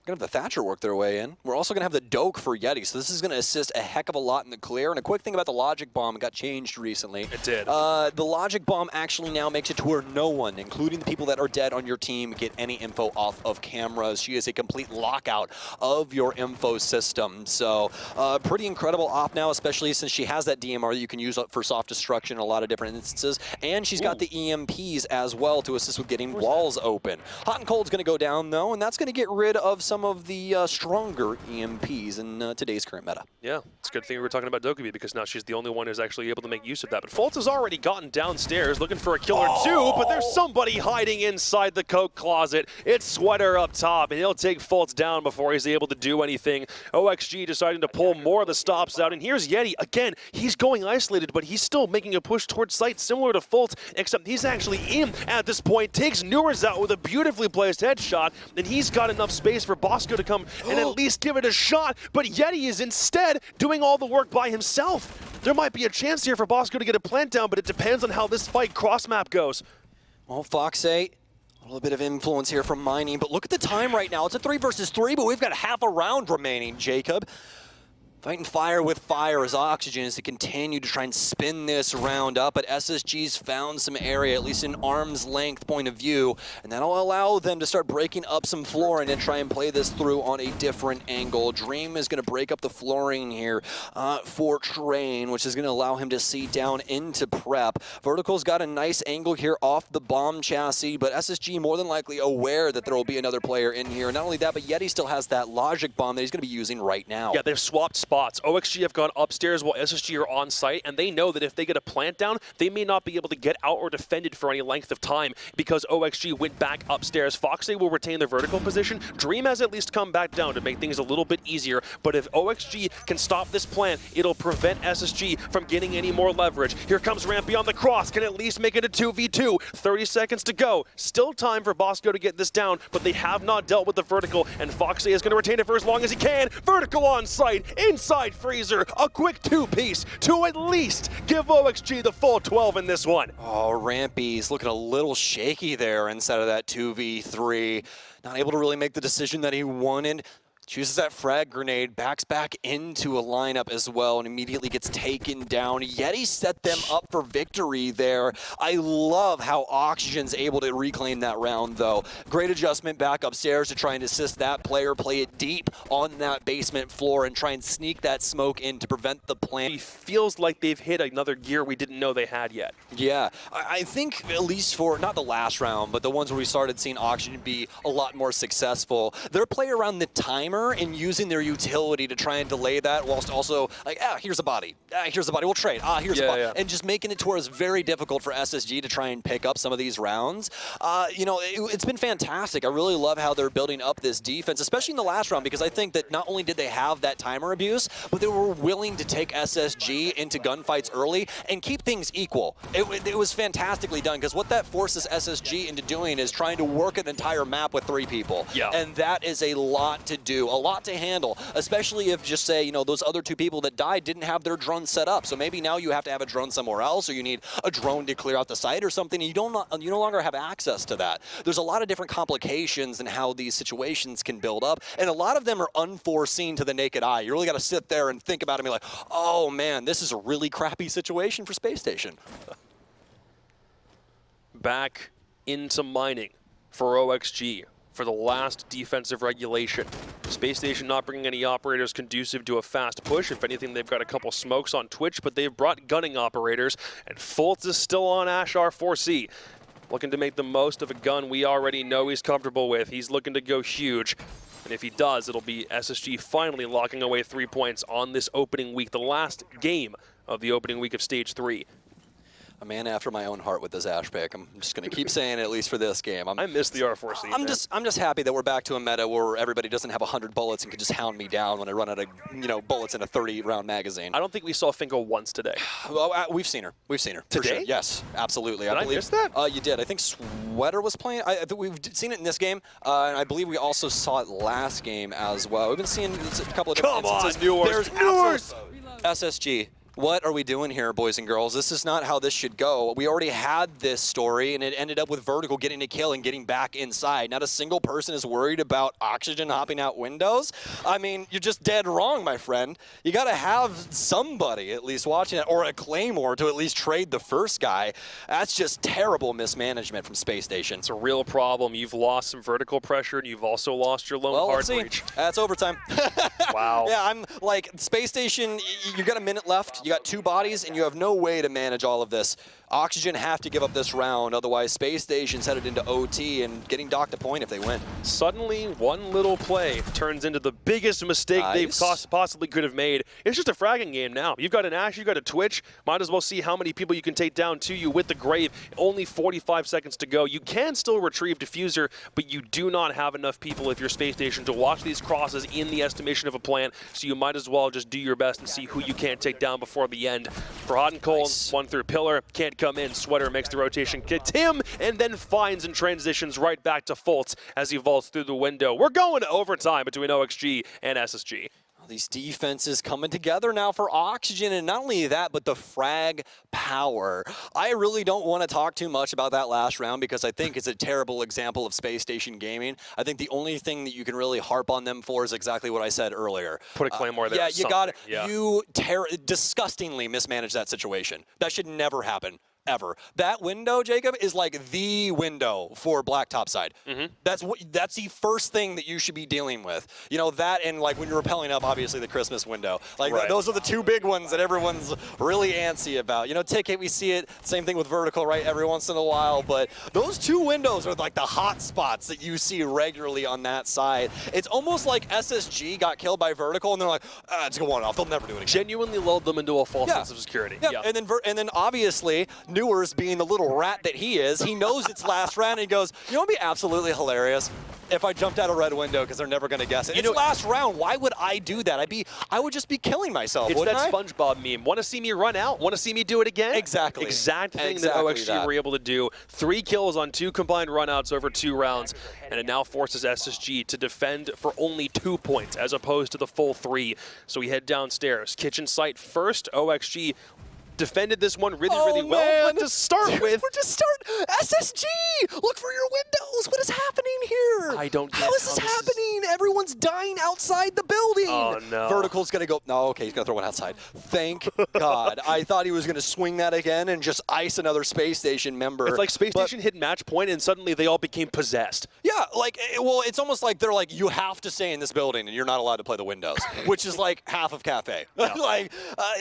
Gonna have the Thatcher work their way in. We're also gonna have the Doke for Yeti, so this is gonna assist a heck of a lot in the clear. And a quick thing about the Logic Bomb, it got changed recently. It did. The Logic Bomb actually now makes it to where no one, including the people that are dead on your team, get any info off of cameras. She is a complete lockout of your info system. So pretty incredible op now, especially since she has that DMR that you can use for soft destruction in a lot of different instances. And she's got the EMPs as well to assist with getting walls open. Hot and Cold's gonna go down though, and that's gonna get rid of some of the stronger EMPs in today's current meta. Yeah, it's a good thing we were talking about Dokkaebi because now she's the only one who's actually able to make use of that. But Fultz has already gotten downstairs looking for a kill or two, but there's somebody hiding inside the coke closet. It's Sweater up top, and he'll take Fultz down before he's able to do anything. OXG deciding to pull more of the stops out, and here's Yeti. Again, he's going isolated, but he's still making a push towards site similar to Fultz, except he's actually in at this point, takes Newers out with a beautifully placed headshot, and he's got enough space for Bosco to come and at least give it a shot, but Yeti is instead doing all the work by himself. There might be a chance here for Bosco to get a plant down, but it depends on how this fight cross-map goes. Well, Fox 8, a little bit of influence here from Mining, but look at the time right now. It's a 3 versus 3, but we've got half a round remaining, Jacob. Fighting fire with fire as Oxygen is to continue to try and spin this round up, but SSG's found some area, at least in arm's length point of view, and that'll allow them to start breaking up some flooring and try and play this through on a different angle. Dream is going to break up the flooring here for Train, which is going to allow him to see down into prep. Vertical's got a nice angle here off the bomb chassis, but SSG more than likely aware that there will be another player in here. Not only that, but Yeti still has that Logic Bomb that he's going to be using right now. Yeah, they've swapped spots. OXG have gone upstairs while SSG are on site, and they know that if they get a plant down, they may not be able to get out or defend it for any length of time because OXG went back upstairs. Foxy will retain their vertical position. Dream has at least come back down to make things a little bit easier, but if OXG can stop this plant, it'll prevent SSG from getting any more leverage. Here comes Rampy on the cross, can at least make it a 2v2. 30 seconds to go. Still time for Bosco to get this down, but they have not dealt with the vertical, and Foxy is going to retain it for as long as he can. Vertical on site, inside freezer, a quick two-piece to at least give OXG the full 12 in this one. Oh, Rampy's looking a little shaky there inside of that 2v3. Not able to really make the decision that he wanted. Chooses that frag grenade, backs back into a lineup as well, and immediately gets taken down. Yeti set them up for victory there. I love how Oxygen's able to reclaim that round, though. Great adjustment back upstairs to try and assist that player, play it deep on that basement floor, and try and sneak that smoke in to prevent the plant. It feels like they've hit another gear we didn't know they had yet. Yeah, I think at least for, not the last round, but the ones where we started seeing Oxygen be a lot more successful, their play around the timer and using their utility to try and delay that whilst also like, here's a body, here's a body, we'll trade, here's a body. And just making it to where it's very difficult for SSG to try and pick up some of these rounds. You know, it's been fantastic. I really love how they're building up this defense, especially in the last round, because I think that not only did they have that timer abuse, but they were willing to take SSG into gunfights early and keep things equal. It was fantastically done, because what that forces SSG into doing is trying to work an entire map with 3 people. And that is a lot to do, a lot to handle, especially if, just say, you know, those other 2 people that died didn't have their drone set up. So maybe now you have to have a drone somewhere else, or you need a drone to clear out the site or something, and you no longer have access to that. There's a lot of different complications in how these situations can build up, and a lot of them are unforeseen to the naked eye. You really got to sit there and think about it and be like, oh man, this is a really crappy situation for Space Station. Back into mining for OXG for the last defensive regulation. Space Station not bringing any operators conducive to a fast push. If anything, they've got a couple smokes on Twitch, but they've brought gunning operators, and Fultz is still on Ash R4C. Looking to make the most of a gun we already know he's comfortable with. He's looking to go huge. And if he does, it'll be SSG finally locking away 3 points on this opening week, the last game of the opening week of Stage 3. A man after my own heart with this Ash pick. I'm just going to keep saying it, at least for this game. I miss the R4C. I'm just happy that we're back to a meta where everybody doesn't have 100 bullets and can just hound me down when I run out of, you know, bullets in a 30-round magazine. I don't think we saw Finko once today. Well, we've seen her. We've seen her. Today? Sure. Yes, absolutely. Did I miss that? You did. I think Sweater was playing. I think we've seen it in this game, and I believe we also saw it last game as well. We've been seeing a couple of different instances. Come on, Newers! SSG. What are we doing here, boys and girls? This is not how this should go. We already had this story, and it ended up with Vertical getting a kill and getting back inside. Not a single person is worried about Oxygen hopping out windows. I mean, you're just dead wrong, my friend. You got to have somebody at least watching it, or a Claymore to at least trade the first guy. That's just terrible mismanagement from Space Station. It's a real problem. You've lost some vertical pressure, and you've also lost your lone hard breach. That's overtime. Wow. Yeah, I'm like, Space Station, you got a minute left. You got 2 bodies, and you have no way to manage all of this. Oxygen have to give up this round, otherwise Space Station's headed into OT and getting docked a point if they win. Suddenly, one little play turns into the biggest mistake they've possibly could have made. It's just a fragging game now. You've got an Ashe, you've got a Twitch. Might as well see how many people you can take down to you with the Grave. Only 45 seconds to go. You can still retrieve Diffuser, but you do not have enough people if you're Space Station to watch these crosses in the estimation of a plan, so you might as well just do your best and see who you can take down before the end. For Hot and Cold, one through Pillar, can't come in. Sweater makes the rotation, gets him, and then finds and transitions right back to Fultz as he vaults through the window. We're going to overtime between OXG and SSG. These defenses coming together now for Oxygen, and not only that, but the frag power. I really don't want to talk too much about that last round because I think it's a terrible example of Space Station Gaming. I think the only thing that you can really harp on them for is exactly what I said earlier. Put a Claymore there. Yeah, you got it. Yeah. You disgustingly mismanaged that situation. That should never happen. Ever. That window, Jacob, is like the window for black topside. That's the first thing that you should be dealing with. You know, that and like when you're rappelling up, obviously the Christmas window. Like those are the 2 big ones that everyone's really antsy about. You know, Ticket, we see it, same thing with Vertical, right, every once in a while, but those 2 windows are like the hot spots that you see regularly on that side. It's almost like SSG got killed by Vertical and they're like, it's going off, they'll never do it again. Genuinely lulled them into a false sense of security. Yeah. And then obviously, Newers, being the little rat that he is, he knows it's last round, and he goes, you know what would be absolutely hilarious? If I jumped out a red window because they're never going to guess it. It's last round. Why would I do that? I would just be killing myself, wouldn't I? It's that SpongeBob meme. Want to see me run out? Want to see me do it again? Exactly. Exact thing that OXG were able to do. 3 kills on 2 combined runouts over 2 rounds, and it now forces SSG to defend for only 2 points as opposed to the full 3. So we head downstairs. Kitchen site first. OXG defended this one really well, but to start with... SSG! Look for your windows! What is happening here? I don't get How is this happening? Everyone's dying outside the building! Oh, no. Vertical's gonna go... No, okay, he's gonna throw one outside. Thank God. I thought he was gonna swing that again and just ice another Space Station member. It's like Space Station hit match point and suddenly they all became possessed. Yeah, like, well, it's almost like they're like, you have to stay in this building and you're not allowed to play the windows, which is like half of Cafe. Like,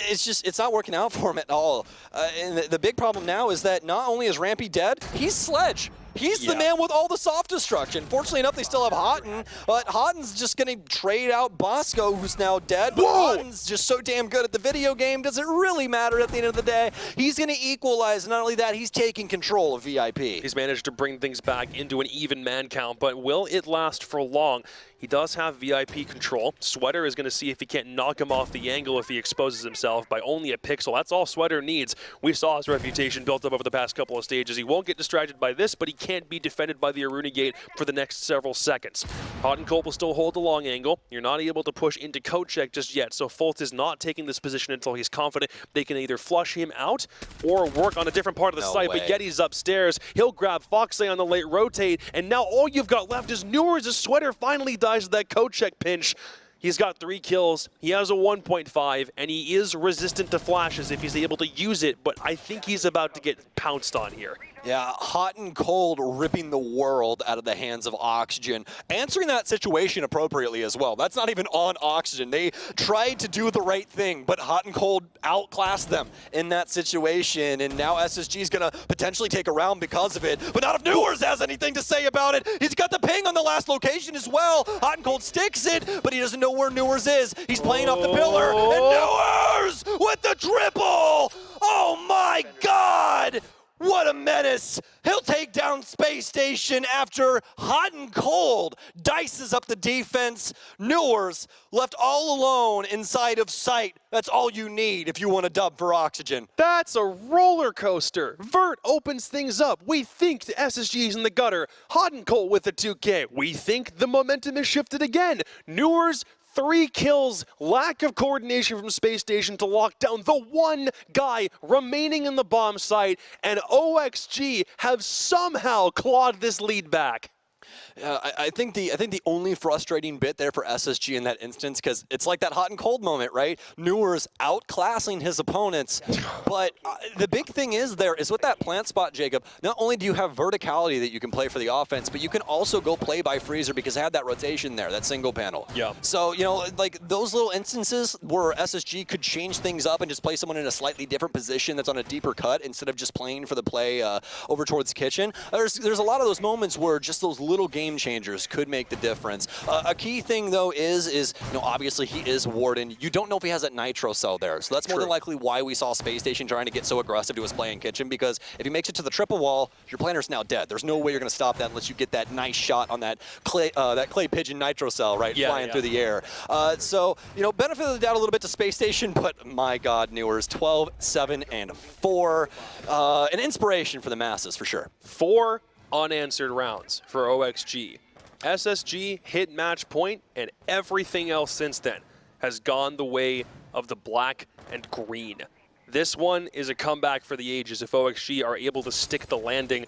it's not working out for him at all. And the big problem now is that not only is Rampy dead, he's Sledge. He's the man with all the soft destruction. Fortunately enough, they still have Houghton, but Houghton's just going to trade out Bosco, who's now dead. But Houghton's just so damn good at the video game, does it really matter at the end of the day? He's going to equalize. Not only that, he's taking control of VIP. He's managed to bring things back into an even man count, but will it last for long? He does have VIP control. Sweater is going to see if he can't knock him off the angle if he exposes himself by only a pixel. That's all Sweater needs. We saw his reputation built up over the past couple of stages. He won't get distracted by this, but he can't be defended by the Aruna Gate for the next several seconds. Hot and Cold will still hold the long angle. You're not able to push into coat check just yet, so Fultz is not taking this position until he's confident they can either flush him out or work on a different part of the site. But Yeti's upstairs. He'll grab Foxley on the late rotate, and now all you've got left is Newers. His Sweater finally dies to that coat check pinch. He's got 3 kills, he has a 1.5, and he is resistant to flashes if he's able to use it, but I think he's about to get pounced on here. Yeah, Hot and Cold ripping the world out of the hands of Oxygen. Answering that situation appropriately as well. That's not even on Oxygen. They tried to do the right thing, but Hot and Cold outclassed them in that situation, and now SSG is going to potentially take a round because of it, but not if Newers has anything to say about it. He's got the ping on the last location as well. Hot and Cold sticks it, but he doesn't know where Newers is. He's playing off the pillar, and Newers with the triple! Oh my God! What a menace! He'll take down Space Station after Hot and Cold dices up the defense. Newers left all alone inside of sight. That's all you need if you want a dub for Oxygen. That's a roller coaster. Vert opens things up. We think the SSG's in the gutter. Hot and Cold with the 2K. We think the momentum is shifted again. Newers 3 kills, lack of coordination from Space Station to lock down the one guy remaining in the bomb site, and OXG have somehow clawed this lead back. I think the only frustrating bit there for SSG in that instance, because it's like that hot and cold moment, right? Newer's outclassing his opponents, but the big thing is with that plant spot, Jacob, not only do you have verticality that you can play for the offense, but you can also go play by freezer because they had that rotation there, that single panel. Yeah. So, you know, like those little instances where SSG could change things up and just play someone in a slightly different position that's on a deeper cut instead of just playing for the play over towards kitchen. There's a lot of those moments where just those little game changers could make the difference. A key thing though is you know, obviously he is Warden. You don't know if he has that nitro cell there, so that's more than likely why we saw Space Station trying to get so aggressive to his play in kitchen, because if he makes it to the triple wall, your planner's now dead. There's no way you're going to stop that unless you get that nice shot on that clay pigeon nitro cell, right, flying through the air. So, you know, benefit of the doubt a little bit to Space Station, but my God, Newers, 12, 7, and 4. An inspiration for the masses, for sure. 4 unanswered rounds for OXG. SSG hit match point, and everything else since then has gone the way of the black and green. This one is a comeback for the ages if OXG are able to stick the landing.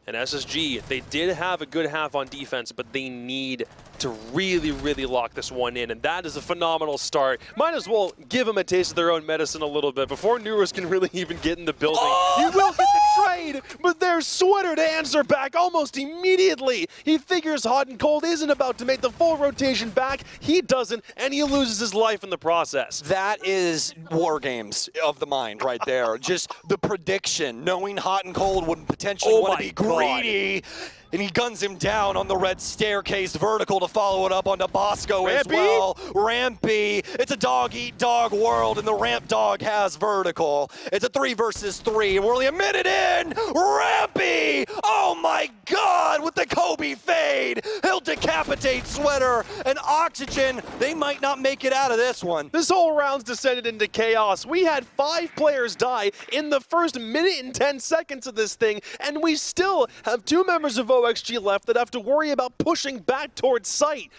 And SSG, they did have a good half on defense, but they need to really, really lock this one in, and that is a phenomenal start. Might as well give them a taste of their own medicine a little bit before Newers can really even get in the building. He will get the trade, but there's Sweater to answer back almost immediately. He figures Hot and Cold isn't about to make the full rotation back. He doesn't, and he loses his life in the process. That is war games of the mind right there. Just the prediction, knowing Hot and Cold would potentially want to be greedy. And he guns him down on the red staircase vertical to follow it up onto Bosco as well. Rampy. It's a dog-eat-dog world, and the ramp dog has vertical. It's a 3 versus 3, and we're only a minute in. Rampy! Oh my God, with the Kobe fade. He'll decapitate Sweater and Oxygen. They might not make it out of this one. This whole round's descended into chaos. We had 5 players die in the first minute and 10 seconds of this thing, and we still have 2 members of OXG left that have to worry about pushing back towards site.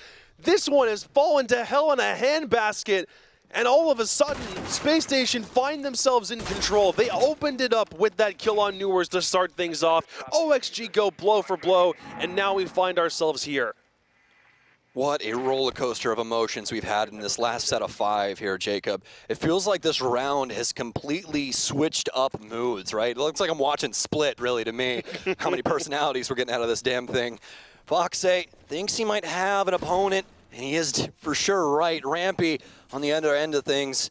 This one has fallen to hell in a handbasket, and all of a sudden, Space Station find themselves in control. They opened it up with that kill on Newers to start things off. OXG go blow for blow, and now we find ourselves here. What a roller coaster of emotions we've had in this last set of 5 here, Jacob. It feels like this round has completely switched up moods, right? It looks like I'm watching Split, really, to me. How many personalities we're getting out of this damn thing. Foxay thinks he might have an opponent, and he is for sure right. Rampy on the other end of things.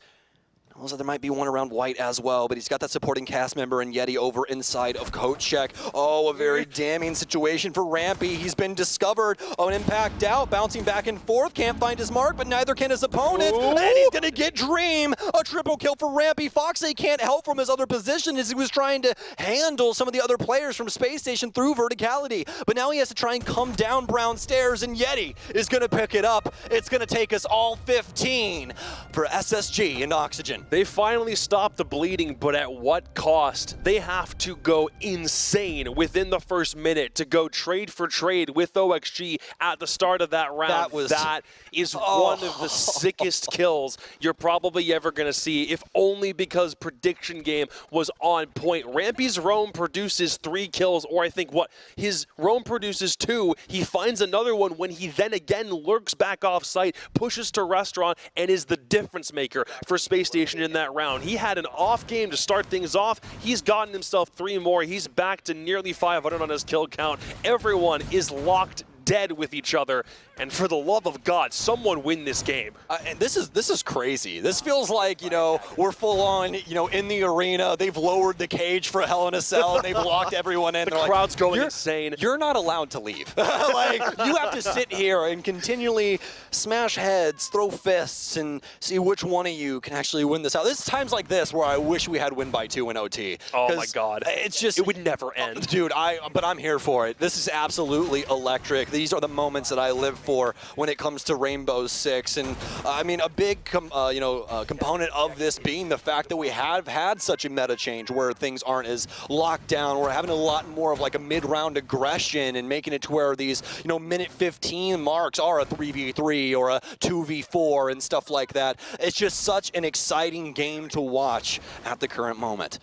Also, there might be one around White as well, but he's got that supporting cast member and Yeti over inside of Coach Check. Oh, a very damning situation for Rampy. He's been discovered. Oh, an impact out, bouncing back and forth. Can't find his mark, but neither can his opponent. Ooh. And he's going to get Dream. A triple kill for Rampy. Foxy can't help from his other position as he was trying to handle some of the other players from Space Station through verticality. But now he has to try and come down Brown stairs, and Yeti is going to pick it up. It's going to take us all 15 for SSG and Oxygen. They finally stopped the bleeding, but at what cost? They have to go insane within the first minute to go trade for trade with OXG at the start of that round. That is one of the sickest kills you're probably ever going to see, if only because prediction game was on point. Rampy's roam produces 3 kills, or I think his roam produces 2. He finds another one when he then again lurks back off site, pushes to restaurant, and is the difference maker for Space Station in that round. He had an off game to start things off. He's gotten himself 3 more. He's back to nearly 500 on his kill count. Everyone is locked dead with each other, and for the love of God, someone win this game. And this is crazy. This feels like, you know, we're full on, you know, in the arena. They've lowered the cage for Hell in a Cell, and they've locked everyone in. The crowd's going insane. You're not allowed to leave. Like, you have to sit here and continually smash heads, throw fists, and see which one of you can actually win this out. There's times like this where I wish we had win by 2 in OT. Oh my God. It's just, it would never end. Dude, but I'm here for it. This is absolutely electric. These are the moments that I live for when it comes to Rainbow Six. And I mean, a big component of this being the fact that we have had such a meta change where things aren't as locked down. We're having a lot more of like a mid-round aggression and making it to where these, minute 15 marks are a 3v3 or a 2v4 and stuff like that. It's just such an exciting game to watch at the current moment.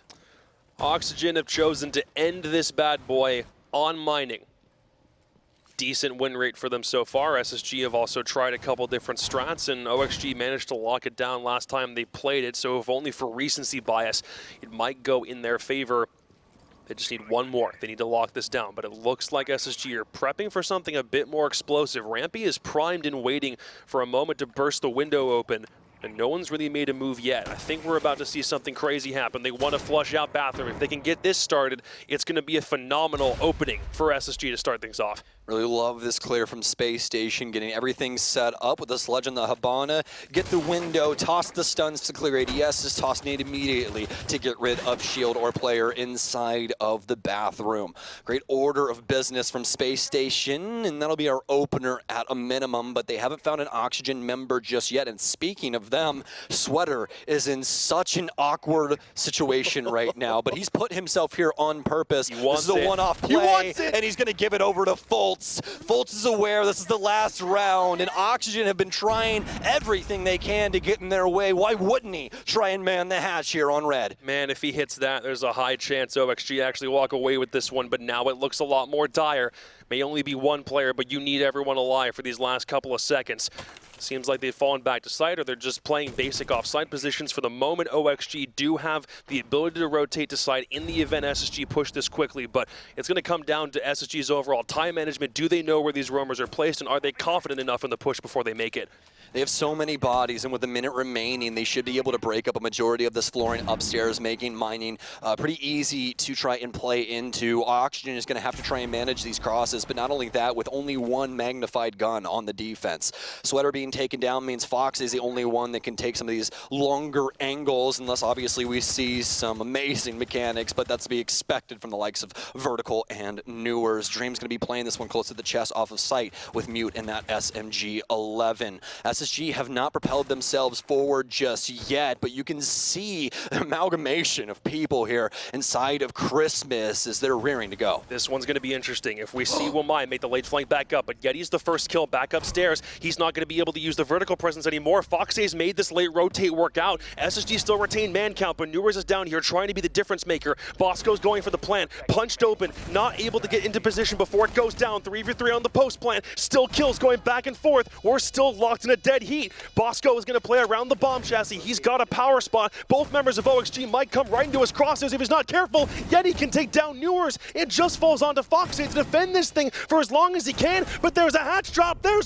Oxygen have chosen to end this bad boy on mining. Decent win rate for them so far. SSG have also tried a couple different strats, and OXG managed to lock it down last time they played it, so if only for recency bias, it might go in their favor. They just need one more. They need to lock this down, but it looks like SSG are prepping for something a bit more explosive. Rampy is primed and waiting for a moment to burst the window open, and no one's really made a move yet. I think we're about to see something crazy happen. They want to flush out Bathroom. If they can get this started, it's going to be a phenomenal opening for SSG to start things off. Really love this clear from Space Station, getting everything set up with the Sledge and the Habana. Get the window, toss the stuns to clear ADSs, toss nade immediately to get rid of shield or player inside of the Bathroom. Great order of business from Space Station, and that'll be our opener at a minimum, but they haven't found an Oxygen member just yet. And speaking of them, Sweater is in such an awkward situation right now, but he's put himself here on purpose. This is a one-off play, and he's going to give it over to Fultz. Fultz is aware this is the last round, and Oxygen have been trying everything they can to get in their way. Why wouldn't he try and man the hatch here on red? Man, if he hits that, there's a high chance OXG actually walk away with this one, but now it looks a lot more dire. May only be one player, but you need everyone alive for these last couple of seconds. Seems like they've fallen back to site, or they're just playing basic off-site positions for the moment. OXG do have the ability to rotate to site in the event SSG push this quickly, but it's going to come down to SSG's overall time management. Do they know where these roamers are placed, and are they confident enough in the push before they make it? They have so many bodies, and with a minute remaining, they should be able to break up a majority of this flooring upstairs, making mining pretty easy to try and play into. Oxygen is going to have to try and manage these crosses, but not only that, with only one magnified gun on the defense. Sweater being taken down means Fox is the only one that can take some of these longer angles, unless obviously we see some amazing mechanics, but that's to be expected from the likes of Vertical and Newers. Dream's going to be playing this one close to the chest off of sight with Mute and that SMG-11. SSG have not propelled themselves forward just yet, but you can see an amalgamation of people here inside of Christmas as they're rearing to go. This one's going to be interesting. If we see Wamai make the late flank back up, but Yeti's the first kill back upstairs, he's not going to be able to use the vertical presence anymore. Foxay's made this late rotate work out. SSG still retain man count, but Newers is down here trying to be the difference maker. Bosco's going for the plant, punched open, not able to get into position before it goes down. 3v3 on the post plant, still kills going back and forth. We're still locked in a dead heat. Bosco is going to play around the bomb chassis. He's got a power spot. Both members of OXG might come right into his crosshairs if he's not careful. Yeti can take down Newers. It just falls onto Foxay to defend this thing for as long as he can, but there's a hatch drop. There's